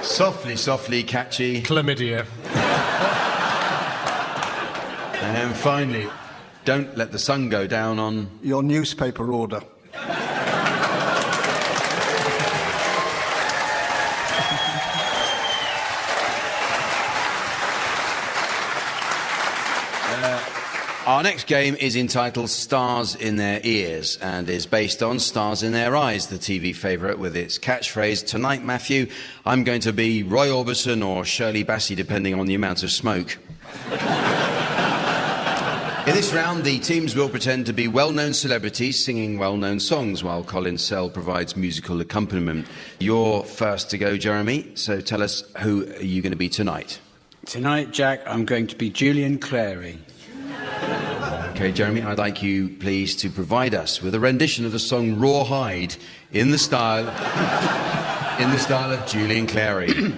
Softly, softly, catchy. Chlamydia. And finally, don't let the sun go down on... Your newspaper order. Our next game is entitled Stars in Their Ears and is based on Stars in Their Eyes, the TV favourite with its catchphrase, "Tonight, Matthew, I'm going to be Roy Orbison or Shirley Bassey, depending on the amount of smoke." In this round, the teams will pretend to be well-known celebrities singing well-known songs while Colin Sell provides musical accompaniment. You're first to go, Jeremy, so tell us who are you going to be tonight? Tonight, Jack, I'm going to be Julian Clary. OK, Jeremy, I'd like you, please, to provide us with a rendition of the song Rawhide in the style of Julian Clary.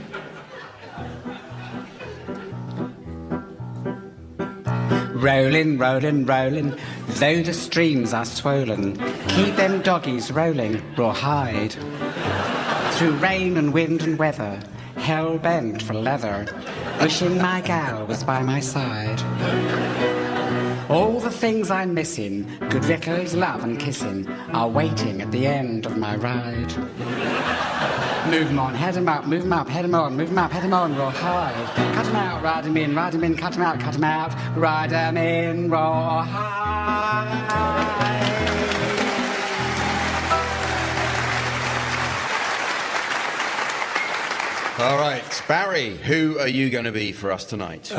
Rolling, rolling, rolling, though the streams are swollen, keep them doggies rolling, rawhide. Through rain and wind and weather, hell-bent for leather, wishing my gal was by my side. All the things I'm missing, good victuals, love and kissing, are waiting at the end of my ride. Move 'em on, head 'em up, move 'em up, head 'em on, move 'em up, head 'em on, rawhide. Cut 'em out, ride 'em in, cut 'em out, ride 'em in, rawhide. All right, Barry, who are you going to be for us tonight?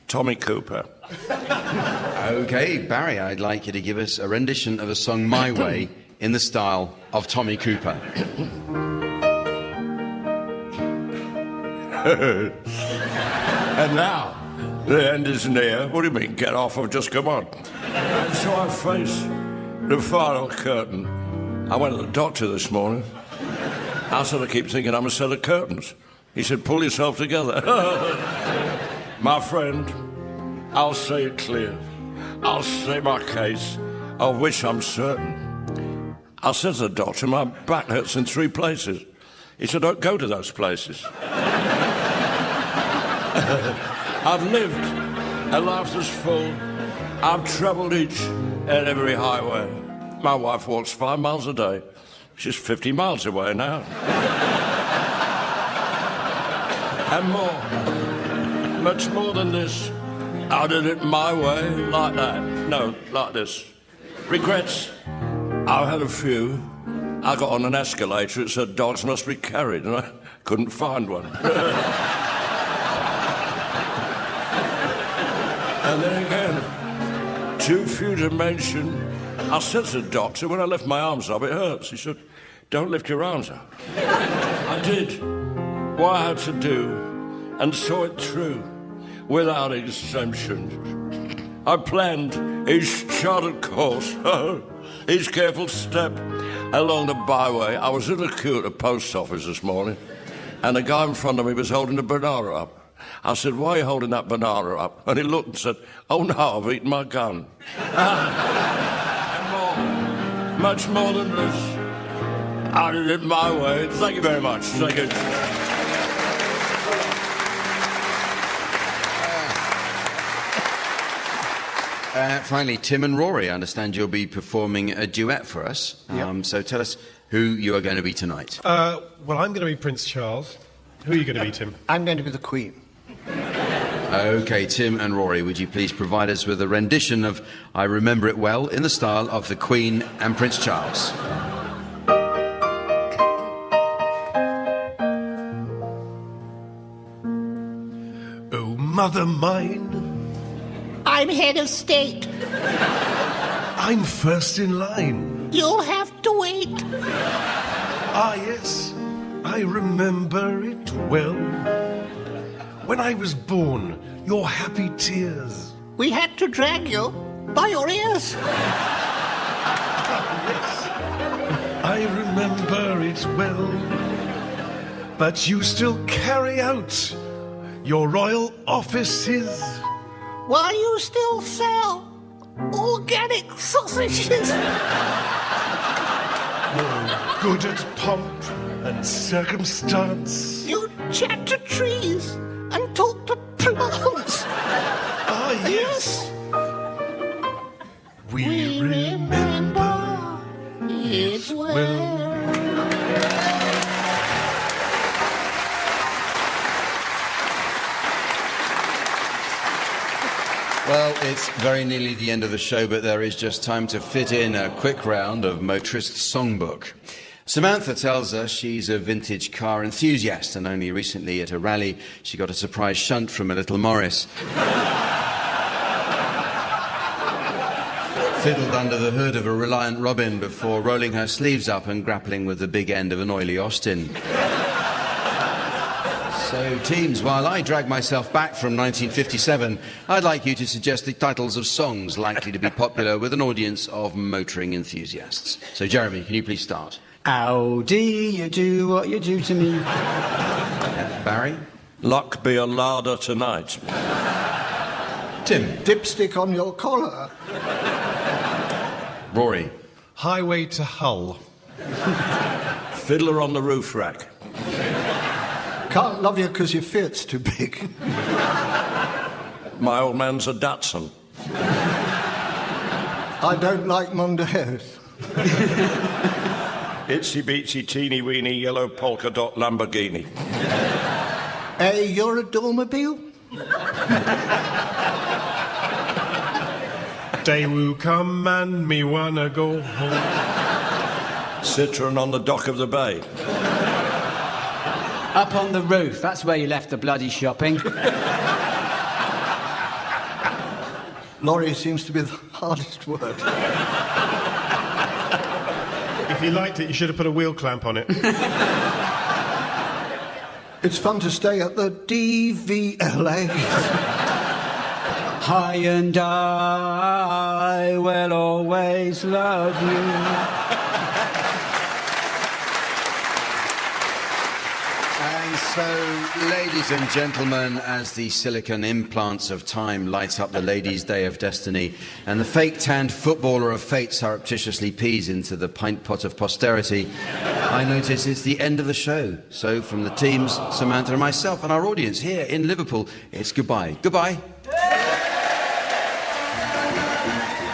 Tommy Cooper. OK, Barry, I'd like you to give us a rendition of the song My Way in the style of Tommy Cooper. And now, the end is near. What do you mean, get off? I've just come on. And so I face the final curtain. I went to the doctor this morning. I said, I keep thinking I'm a set of curtains. He said, pull yourself together. My friend, I'll say it clear. I'll say my case, of which I'm certain. I said to the doctor, my back hurts in 3 places. He said, don't go to those places. I've lived a life that's full. I've travelled each and every highway. My wife walks 5 miles a day. She's 50 miles away now. And more, much more than this. I did it my way, like that. No, like this. Regrets? I've had a few. I got on an escalator, it said dogs must be carried, and I couldn't find one. And then again, too few to mention. I said to the doctor, when I lift my arms up, it hurts. He said, don't lift your arms up. I did what I had to do and saw it through without exemption. I planned each charted course, each careful step along the byway. I was in a queue at the post office this morning, and the guy in front of me was holding a banana up. I said, why are you holding that banana up? And he looked and said, oh no, I've eaten my gun. And more, much more than this. I did it my way. Thank you very much. Thank you. Finally, Tim and Rory, I understand you'll be performing a duet for us. Yep. So tell us who you are going to be tonight. Well, I'm going to be Prince Charles. Who are you going to be, Tim? I'm going to be the Queen. OK, Tim and Rory, would you please provide us with a rendition of I Remember It Well in the style of the Queen and Prince Charles? Oh, mother mine. I'm head of state. I'm first in line. You'll have to wait. Ah, yes, I remember it well. When I was born, your happy tears. We had to drag you by your ears. Yes, I remember it well. But you still carry out your royal offices. While you still sell organic sausages. You're good at pomp and circumstance. You chat to trees and talk to plants. Ah, yes. We remember it well. Well, it's very nearly the end of the show, but there is just time to fit in a quick round of Motorist Songbook. Samantha tells us she's a vintage car enthusiast, and only recently at a rally she got a surprise shunt from a little Morris. Fiddled under the hood of a Reliant Robin before rolling her sleeves up and grappling with the big end of an oily Austin. So, teams, while I drag myself back from 1957, I'd like you to suggest the titles of songs likely to be popular with an audience of motoring enthusiasts. So, Jeremy, can you please start? How do you do what you do to me? Barry? Luck be a larder tonight. Tim? Dipstick on your collar. Rory? Highway to Hull. Fiddler on the roof rack. Can't love you because your Fiat's too big. My old man's a Datsun. I don't like Mondays. Itsy bitsy teeny weeny yellow polka dot Lamborghini. Hey, you're a Dormobile? Day will come and me wanna go home. Citroen on the dock of the bay. Up on the roof, that's where you left the bloody shopping. Lorry seems to be the hardest word. If you liked it, you should have put a wheel clamp on it. It's fun to stay at the DVLA. Hi and I will always love you. So, ladies and gentlemen, as the silicon implants of time light up the ladies' day of destiny, and the fake-tanned footballer of fate surreptitiously pees into the pint pot of posterity, I notice it's the end of the show. So, from the teams, Samantha and myself and our audience here in Liverpool, it's goodbye. Goodbye.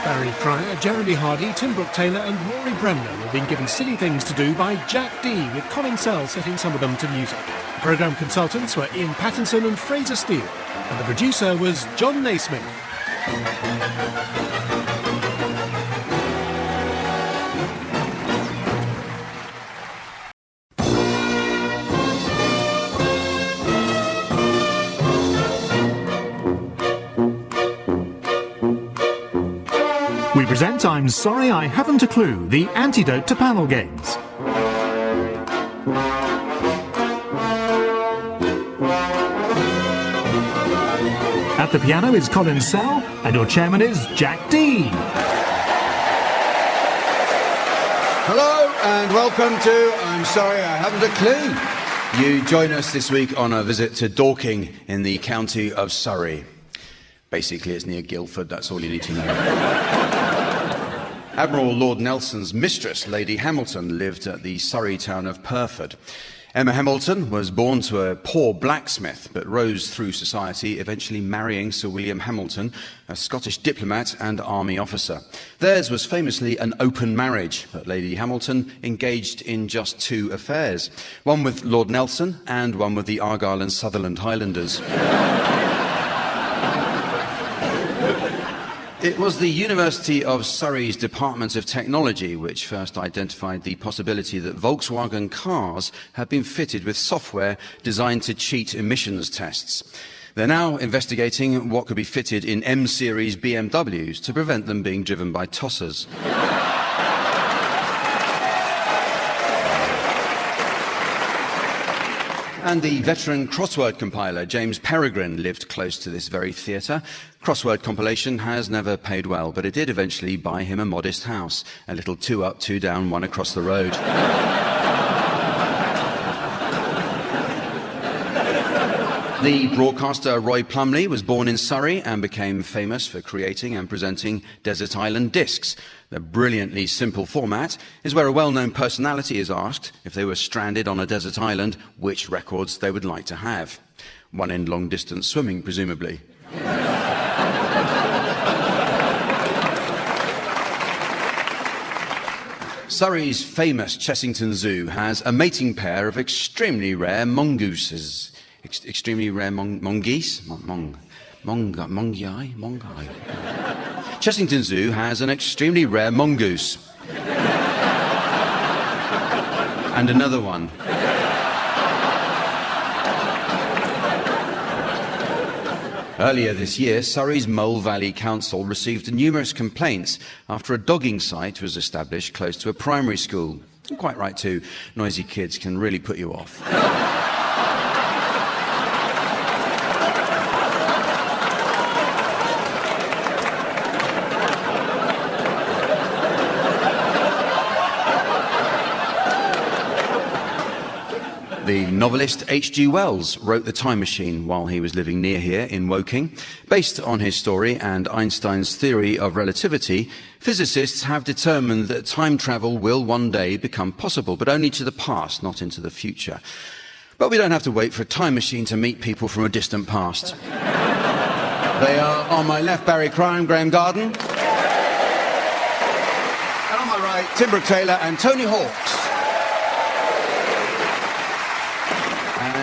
Barry Cryer, Jeremy Hardy, Tim Brooke-Taylor and Rory Bremner have been given silly things to do by Jack D, with Colin Sell setting some of them to music. The programme consultants were Ian Pattinson and Fraser Steele, and the producer was John Naismith. We present I'm Sorry I Haven't a Clue, the antidote to panel games. At the piano is Colin Sell, and your chairman is Jack D. Hello and welcome to I'm Sorry I Haven't a Clue. You join us this week on a visit to Dorking in the county of Surrey. Basically, it's near Guildford, that's all you need to know. Admiral Lord Nelson's mistress, Lady Hamilton, lived at the Surrey town of Pyrford. Emma Hamilton was born to a poor blacksmith, but rose through society, eventually marrying Sir William Hamilton, a Scottish diplomat and army officer. Theirs was famously an open marriage, but Lady Hamilton engaged in just two affairs, one with Lord Nelson and one with the Argyll and Sutherland Highlanders. It was the University of Surrey's Department of Technology which first identified the possibility that Volkswagen cars had been fitted with software designed to cheat emissions tests. They're now investigating what could be fitted in M-series BMWs to prevent them being driven by tossers. And the veteran crossword compiler James Peregrine lived close to this very theatre. Crossword compilation has never paid well, but it did eventually buy him a modest house, a little 2 up, 2 down, 1 across the road. The broadcaster Roy Plumley was born in Surrey and became famous for creating and presenting Desert Island Discs. The brilliantly simple format is where a well-known personality is asked, if they were stranded on a desert island, which records they would like to have. One in long-distance swimming, presumably. Surrey's famous Chessington Zoo has a mating pair of extremely rare mongooses. Extremely rare mongoose? Mongai? Chessington Zoo has an extremely rare mongoose. And another one. Earlier this year, Surrey's Mole Valley Council received numerous complaints after a dogging site was established close to a primary school. Quite right too. Noisy kids can really put you off. The novelist H.G. Wells wrote The Time Machine while he was living near here in Woking. Based on his story and Einstein's theory of relativity, physicists have determined that time travel will one day become possible, but only to the past, not into the future. But we don't have to wait for a time machine to meet people from a distant past. They are on my left, Barry Crime, Graham Garden. And on my right, Tim Brooke-Taylor and Tony Hawks.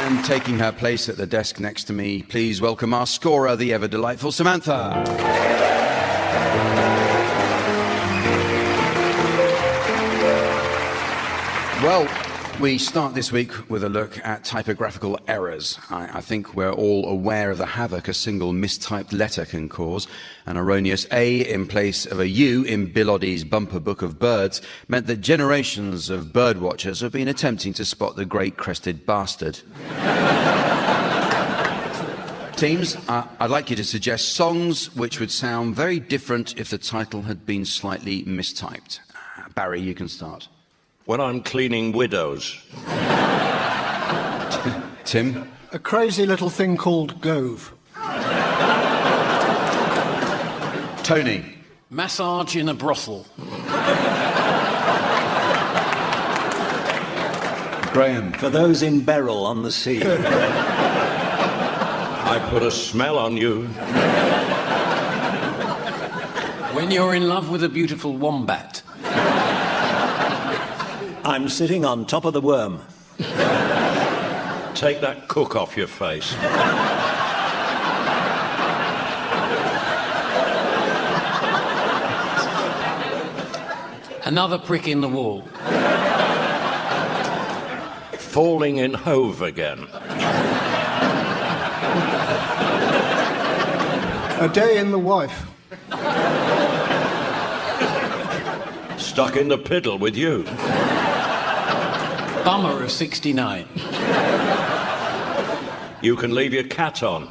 And taking her place at the desk next to me, please welcome our scorer, the ever-delightful Samantha. Well, we start this week with a look at typographical errors. I think we're all aware of the havoc a single mistyped letter can cause. An erroneous A in place of a U in Bill Oddie's bumper book of birds meant that generations of bird watchers have been attempting to spot the great crested bastard. Teams, I'd like you to suggest songs which would sound very different if the title had been slightly mistyped. Barry, you can start. When I'm cleaning widows. Tim? A crazy little thing called Gove. Tony? Massage in a brothel. Graham? For those in Beryl on the sea. I put a smell on you. When you're in love with a beautiful wombat. I'm sitting on top of the worm. Take that cook off your face. Another prick in the wall. Falling in Hove again. A day in the wife. Stuck in the piddle with you. Bummer of 69. You can leave your cat on.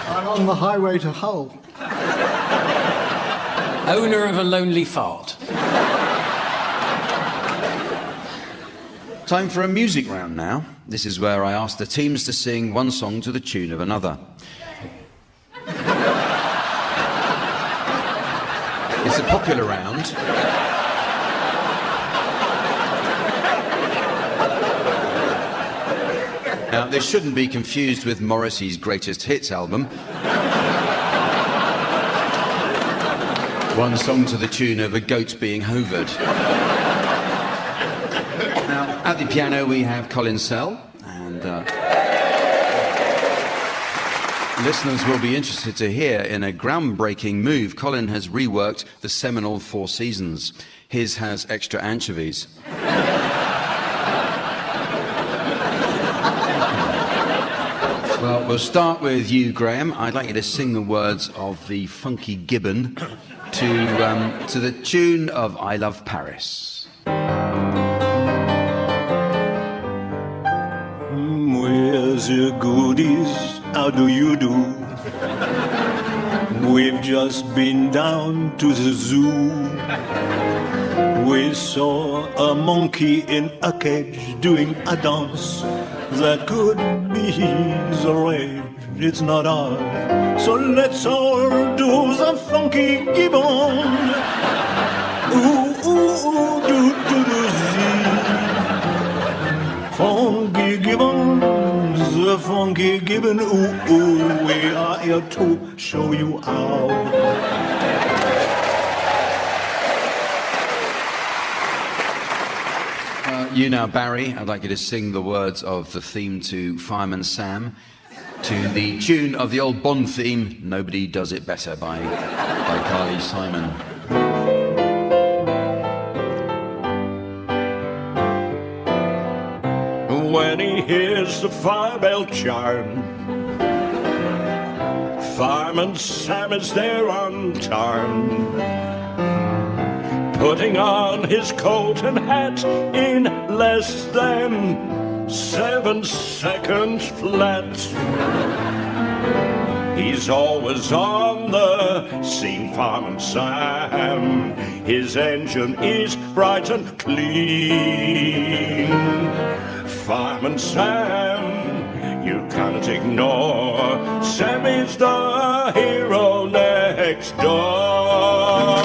I'm on the highway to Hull. Owner of a lonely fart. Time for a music round now. This is where I ask the teams to sing one song to the tune of another. It's a popular round. Now, this shouldn't be confused with Morrissey's greatest hits album. One song to the tune of a goat being hovered. Now, at the piano we have Colin Sell, and listeners will be interested to hear, in a groundbreaking move, Colin has reworked the seminal Four Seasons. His has extra anchovies. Well, we'll start with you, Graham. I'd like you to sing the words of the Funky Gibbon to the tune of I Love Paris. Where's your goodies? How do you do? We've just been down to the zoo. We saw a monkey in a cage doing a dance that could be the rage. It's not hard, so let's all do the funky gibbon. Ooh, ooh, ooh, do, do, do, zee. Funky gibbon, the funky gibbon. Ooh, ooh, we are here to show you how. You now, Barry, I'd like you to sing the words of the theme to Fireman Sam. to the tune of the old Bond theme, Nobody Does It Better by Carly Simon. When he hears the fire bell chime, Fireman Sam is there on time, putting on his coat and hat in less than 7 seconds flat. He's always on the scene, Fireman Sam. His engine is bright and clean. Fireman Sam, you can't ignore. Sam is the hero next door.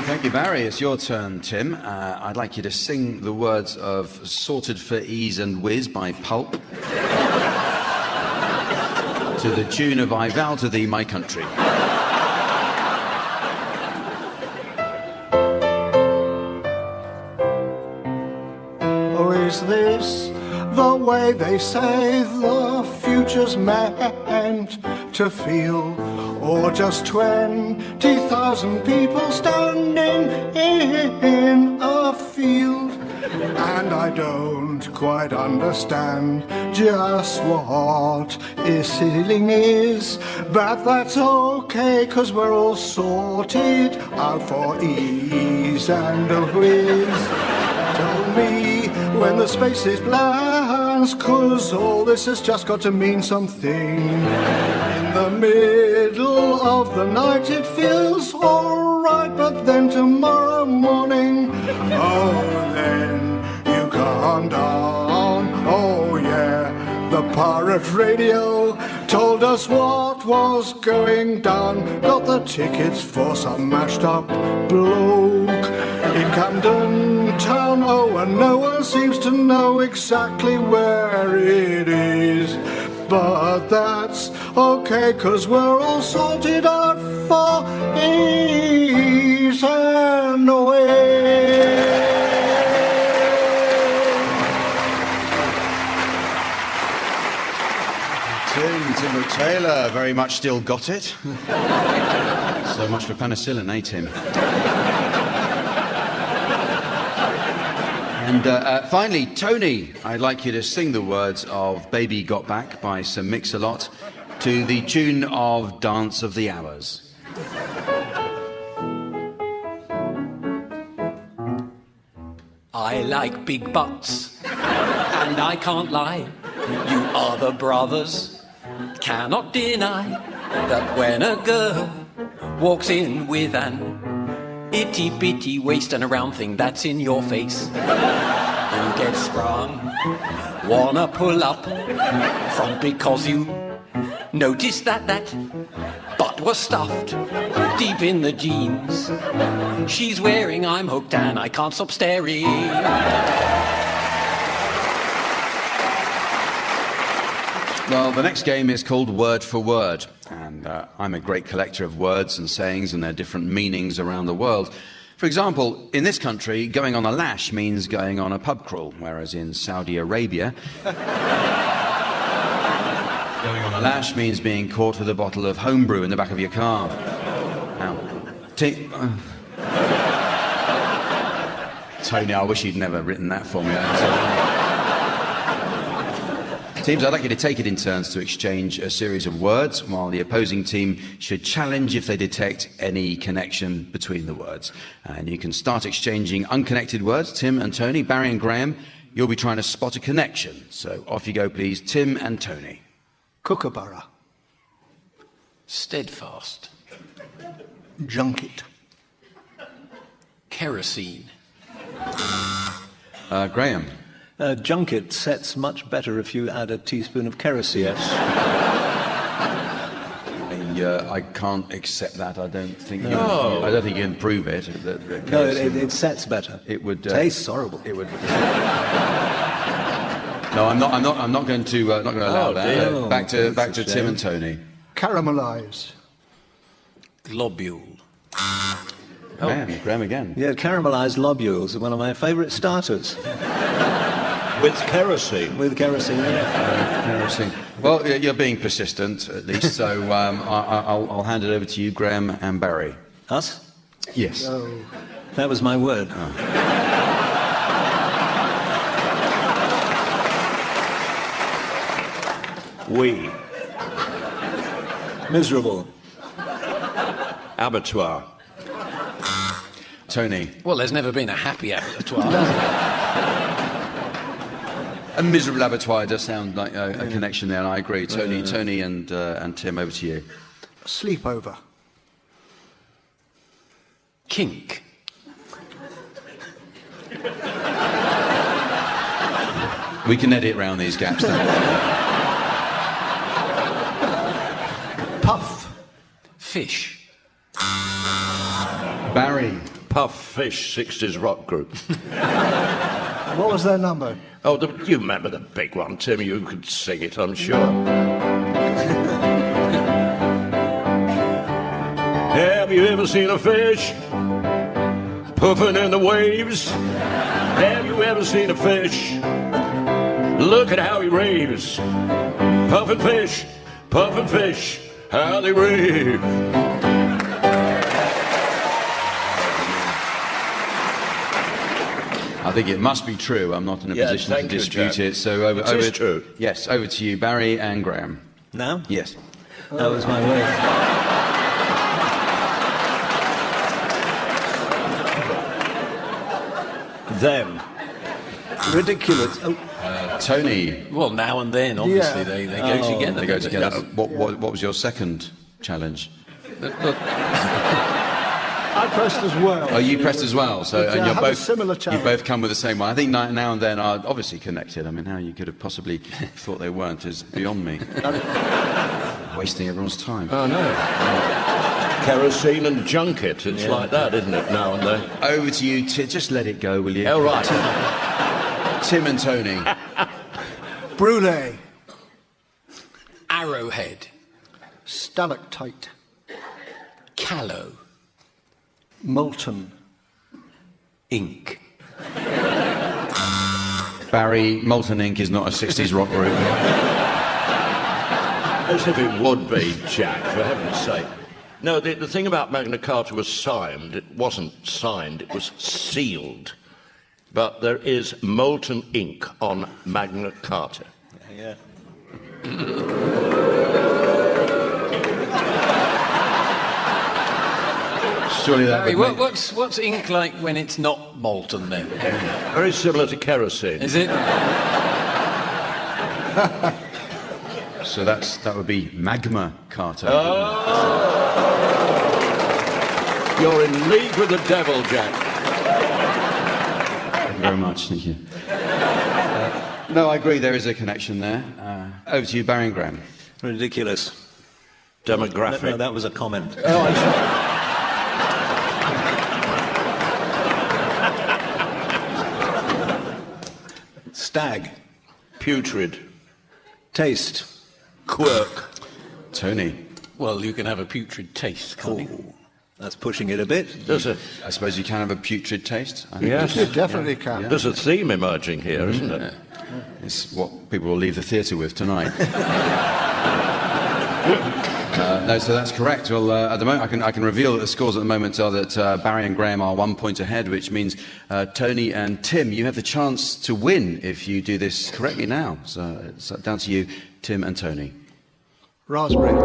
Thank you, Barry. It's your turn, Tim. I'd like you to sing the words of Sorted for Ease and Whiz by Pulp to the tune of I Vow to Thee, My Country. Oh, is this the way they say the future's meant to feel? Or just 20,000 people standing in a field? And I don't quite understand just what ceiling is, but that's okay, 'cause we're all sorted out for ease and a whiz. Tell me when the space is plans, 'cause all this has just got to mean something. In the middle of the night it feels alright, but then tomorrow morning, oh, then you calm down. Oh yeah, the pirate radio told us what was going down. Got the tickets for some mashed up bloke in Camden Town. Oh, and no one seems to know exactly where it is. But that's okay, 'cause we're all sorted out for ease and away. Tim Taylor, very much still got it. So much for penicillin, eh, Tim? And finally, Tony, I'd like you to sing the words of Baby Got Back by Sir Mix-a-Lot to the tune of Dance of the Hours. I like big butts, and I can't lie. You other brothers cannot deny that when a girl walks in with an itty-bitty waist and a round thing that's in your face, you get sprung, wanna pull up front because you noticed that butt was stuffed deep in the jeans she's wearing. I'm hooked and I can't stop staring. Well, the next game is called Word for Word, and I'm a great collector of words and sayings and their different meanings around the world. For example, in this country, going on a lash means going on a pub crawl, whereas in Saudi Arabia, going on a lash means being caught with a bottle of homebrew in the back of your car. Now, Tony, I wish you'd never written that for me. Teams, I'd like you to take it in turns to exchange a series of words, while the opposing team should challenge if they detect any connection between the words. And you can start exchanging unconnected words. Tim and Tony, Barry and Graham, you'll be trying to spot a connection. So off you go, please, Tim and Tony. Kookaburra. Steadfast. Junket. Kerosene. Graham. Junket sets much better if you add a teaspoon of kerosene. Yes. I can't accept that. I don't think you can prove it. No, it sets better. It would tastes horrible. It would. No, I'm not going to allow that. Back to Tim and Tony. Caramelise. Globule. Graham again. Yeah, caramelised lobules are one of my favourite starters. With kerosene. With kerosene, yeah. Kerosene. Well, you're being persistent, at least, so I'll hand it over to you, Graham and Barry. Us? Yes. Oh. That was my word. Oh. We. Miserable. Abattoir. Tony. Well, there's never been a happy abattoir. A miserable abattoir does sound like a connection there, and I agree. Tony and Tim, over to you. Sleepover. Kink. We can edit round these gaps then. Puff. Fish. Barry. Puff Fish, 60s rock group. What was their number? Oh, you remember the big one, Tim? You could sing it, I'm sure. Have you ever seen a fish puffing in the waves? Have you ever seen a fish? Look at how he raves. Puffin' fish, how they rave. I think it must be true. I'm not in a position to dispute it. So over true. Yes, over to you, Barry and Graham. Now? Yes. That was my word. Them. Ridiculous. Oh. Tony. Well, now and then, obviously, they go together. They go together. What was your second challenge? I pressed as well. Oh, you pressed as well. So But, and you're have both a similar challenge. You both come with the same one. I think now and then are obviously connected. I mean, how you could have possibly thought they weren't is beyond me. Wasting everyone's time. Oh no. Kerosene and junket. It's like that, isn't it? Now and then. Over to you, just let it go, will you? Oh right. Tim and Tony. Brûlé. Arrowhead. Stalactite. Callow. Molten. Ink. Barry, Molten Ink is not a 60s rock group. As if it would be, Jack, for heaven's sake. No, the thing about Magna Carta was signed. It wasn't signed, it was sealed. But there is molten ink on Magna Carta. Yeah. Surely that Barry, would what's ink like when it's not molten then? Very similar to kerosene. Is it? So that would be Magma Carta. Oh! You're in league with the devil, Jack. Thank you very much, thank you. No, I agree, there is a connection there. Over to you, Barry and Graham. Ridiculous. Demographic. No, that was a comment. Oh, I'm sorry. Stag. Putrid. Taste. Quirk. Tony. Well, you can have a putrid taste, can't you? That's pushing it a bit. I suppose you can have a putrid taste. I think Yes. You definitely can. There's a theme emerging here, isn't it? It's what people will leave the theatre with tonight. No, so that's correct. Well, at the moment, I can reveal that the scores at the moment are that Barry and Graham are 1 point ahead, which means Tony and Tim, you have the chance to win if you do this correctly now. So it's down to you, Tim and Tony. Raspberry.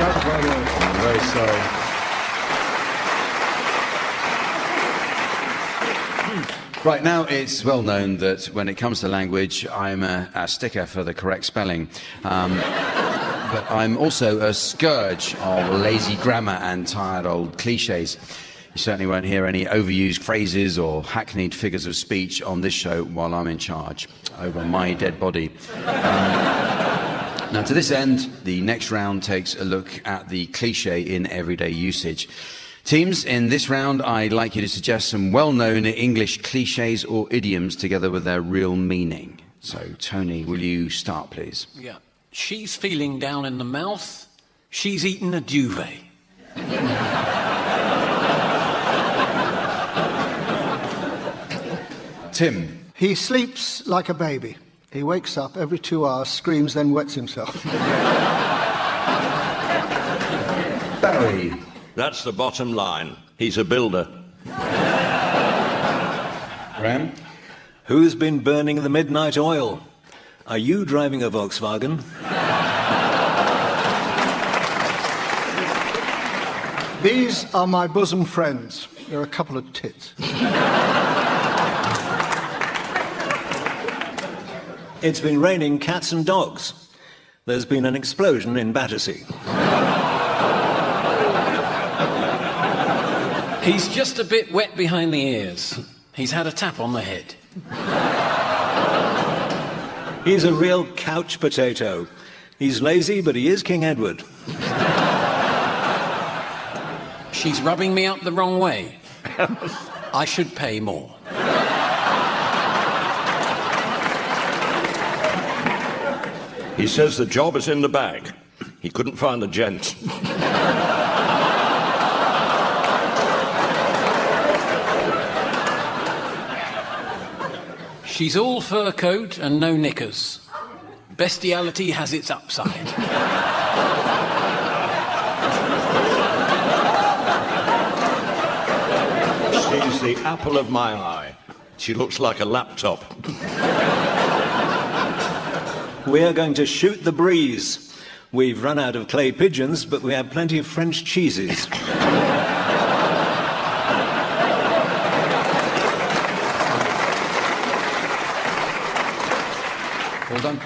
I'm very sorry. Right, now it's well known that when it comes to language, I'm a sticker for the correct spelling. But I'm also a scourge of lazy grammar and tired old cliches. You certainly won't hear any overused phrases or hackneyed figures of speech on this show while I'm in charge, over my dead body. Now, to this end, the next round takes a look at the cliche in everyday usage. Teams, in this round, I'd like you to suggest some well-known English cliches or idioms together with their real meaning. So, Tony, will you start, please? Yeah. She's feeling down in the mouth. She's eaten a duvet. Tim. He sleeps like a baby. He wakes up every 2 hours, screams, then wets himself. Barry. That's the bottom line. He's a builder. Graham. Who's been burning the midnight oil? Are you driving a Volkswagen? These are my bosom friends. They're a couple of tits. It's been raining cats and dogs. There's been an explosion in Battersea. He's just a bit wet behind the ears. He's had a tap on the head. He's a real couch potato. He's lazy, but he is King Edward. She's rubbing me up the wrong way. I should pay more. He says the job is in the bag. He couldn't find the gent. She's all fur coat and no knickers. Bestiality has its upside. She's the apple of my eye. She looks like a laptop. We're going to shoot the breeze. We've run out of clay pigeons, but we have plenty of French cheeses. Well done.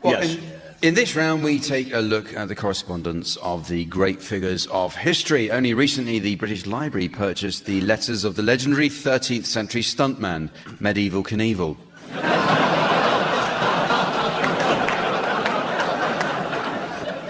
Well, Yes. In this round, we take a look at the correspondence of the great figures of history. Only recently, the British Library purchased the letters of the legendary 13th century stuntman, Medieval Knievel.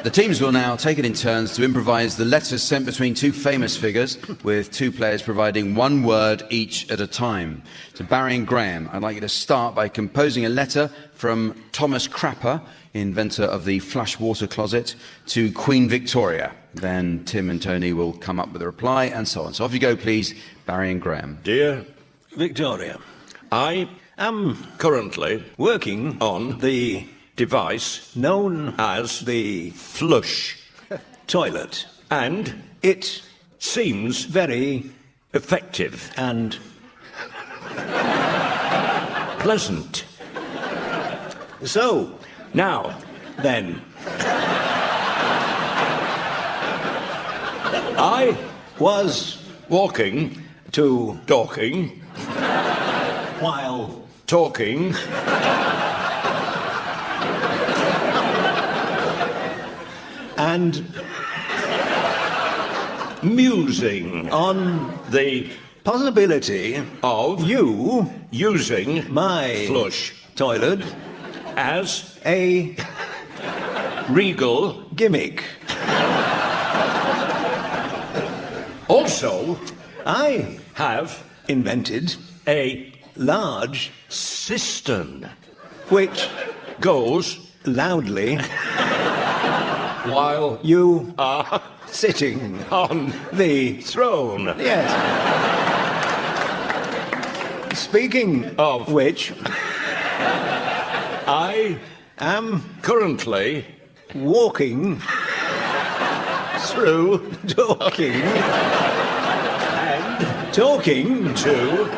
The teams will now take it in turns to improvise the letters sent between two famous figures, with two players providing one word each at a time. So Barry and Graham, I'd like you to start by composing a letter from Thomas Crapper, inventor of the flush water closet, to Queen Victoria. Then Tim and Tony will come up with a reply, and so on. So off you go, please, Barry and Graham. Dear Victoria, I am currently working on the device known as the flush toilet, and it seems very effective and pleasant. So, Now, then, I was walking to docking while talking and musing on the possibility of you using my flush toilet as a regal. gimmick. Also, I have invented a large cistern which goes loudly while you are sitting on the throne. yes. Speaking Of which, I am currently walking through talking and talking to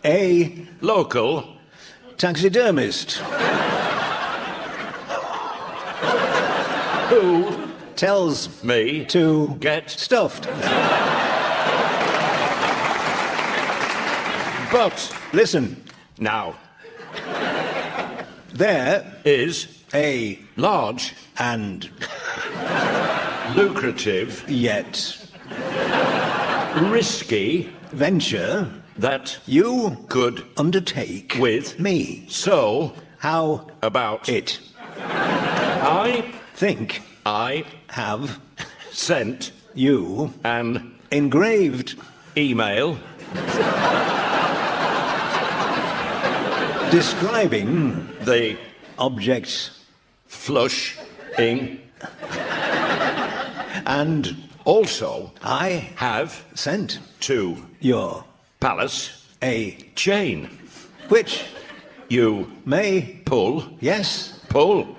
a local taxidermist who tells me to get stuffed. but Listen, now there is a large and lucrative yet risky venture that you could undertake with me. so How about it I think I have sent you an engraved email describing the objects flushing And also, I have sent to your palace a chain, which you may pull, yes, pull,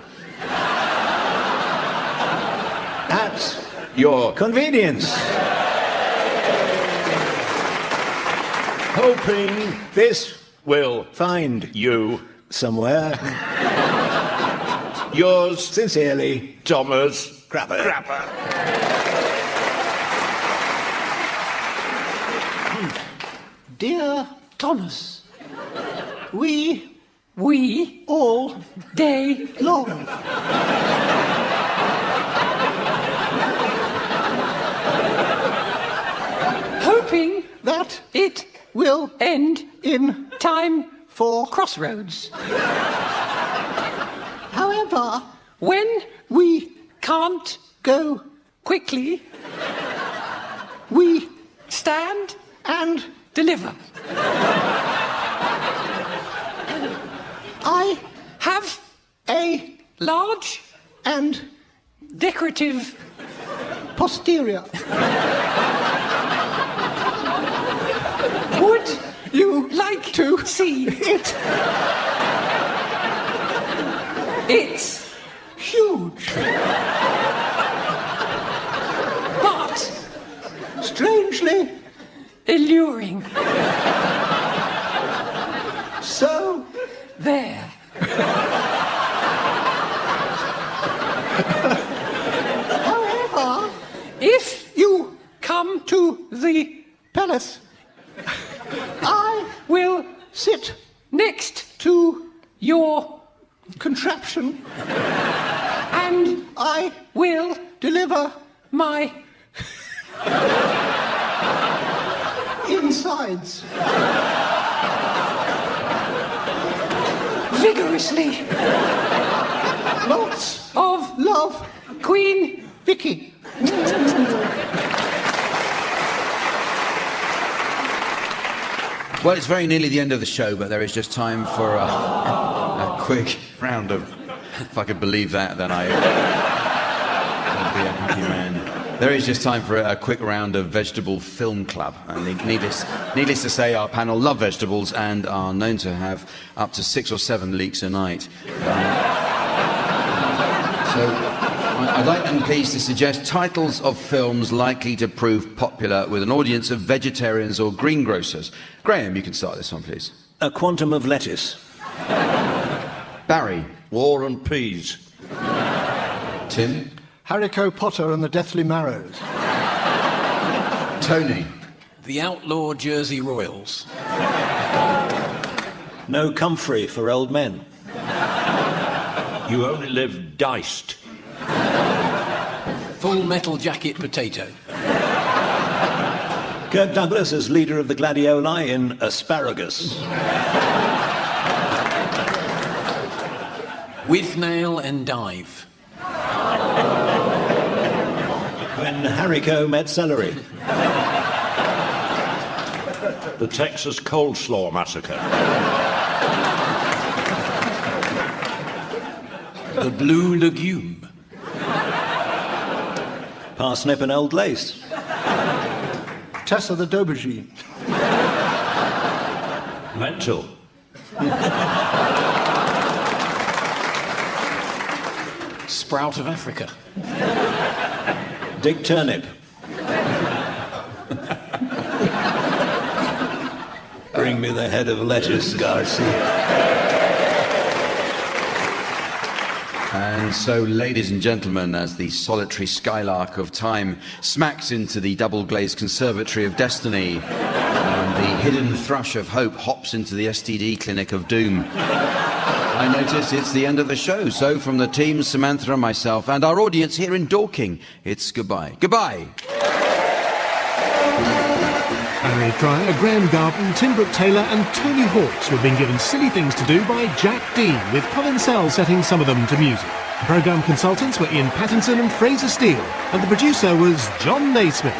at your convenience. hoping This will find you somewhere. yours Sincerely, Thomas Crapper. Crapper. Dear Thomas, we all day long hoping that it will end in time for crossroads. however When we can't go quickly we stand and deliver. I Have a large and decorative posterior. would You like to see it it's huge, but strangely alluring. so There. however If you come to the palace I will sit next to your contraption and I will deliver my insides vigorously lots of love Queen Vicky. Well, it's very nearly the end of the show, but there is just time for a quick round of... If I could believe that, then I would be a happy man. There is just time for a quick round of Vegetable Film Club. And needless to say, our panel love vegetables and are known to have up to 6 or 7 leaks a night. So I'd like them, please, to suggest titles of films likely to prove popular with an audience of vegetarians or greengrocers. Graham, you can start this one, please. A Quantum of Lettuce. Barry. War and Peas. Tim. Harrico Potter and the Deathly Marrows. Tony. The Outlaw Jersey Royals. No comfrey for old men. You Only Live Diced. Full Metal Jacket Potato. Kirk Douglas as leader of the Gladioli in Asparagus. With Nail and Dive. When Harrico met celery. The Texas Coleslaw Massacre. The Blue Legume. Parsnip and Old Lace. Tessa the D'Aubergine. Lentil. Sprout of Africa. Dick Turnip. Bring me the head of lettuce, Garcia. And so, ladies and gentlemen, as the solitary skylark of time smacks into the double-glazed conservatory of destiny, and the hidden thrush of hope hops into the STD clinic of doom, I notice it's the end of the show. So, from the team, Samantha and myself, and our audience here in Dorking, it's goodbye. Goodbye! Barry Cryer, Graham Garden, Tim Brooke-Taylor and Tony Hawks were being given silly things to do by Jack D, with Colin Sell setting some of them to music. The programme consultants were Ian Pattinson and Fraser Steele, and the producer was John Naismith.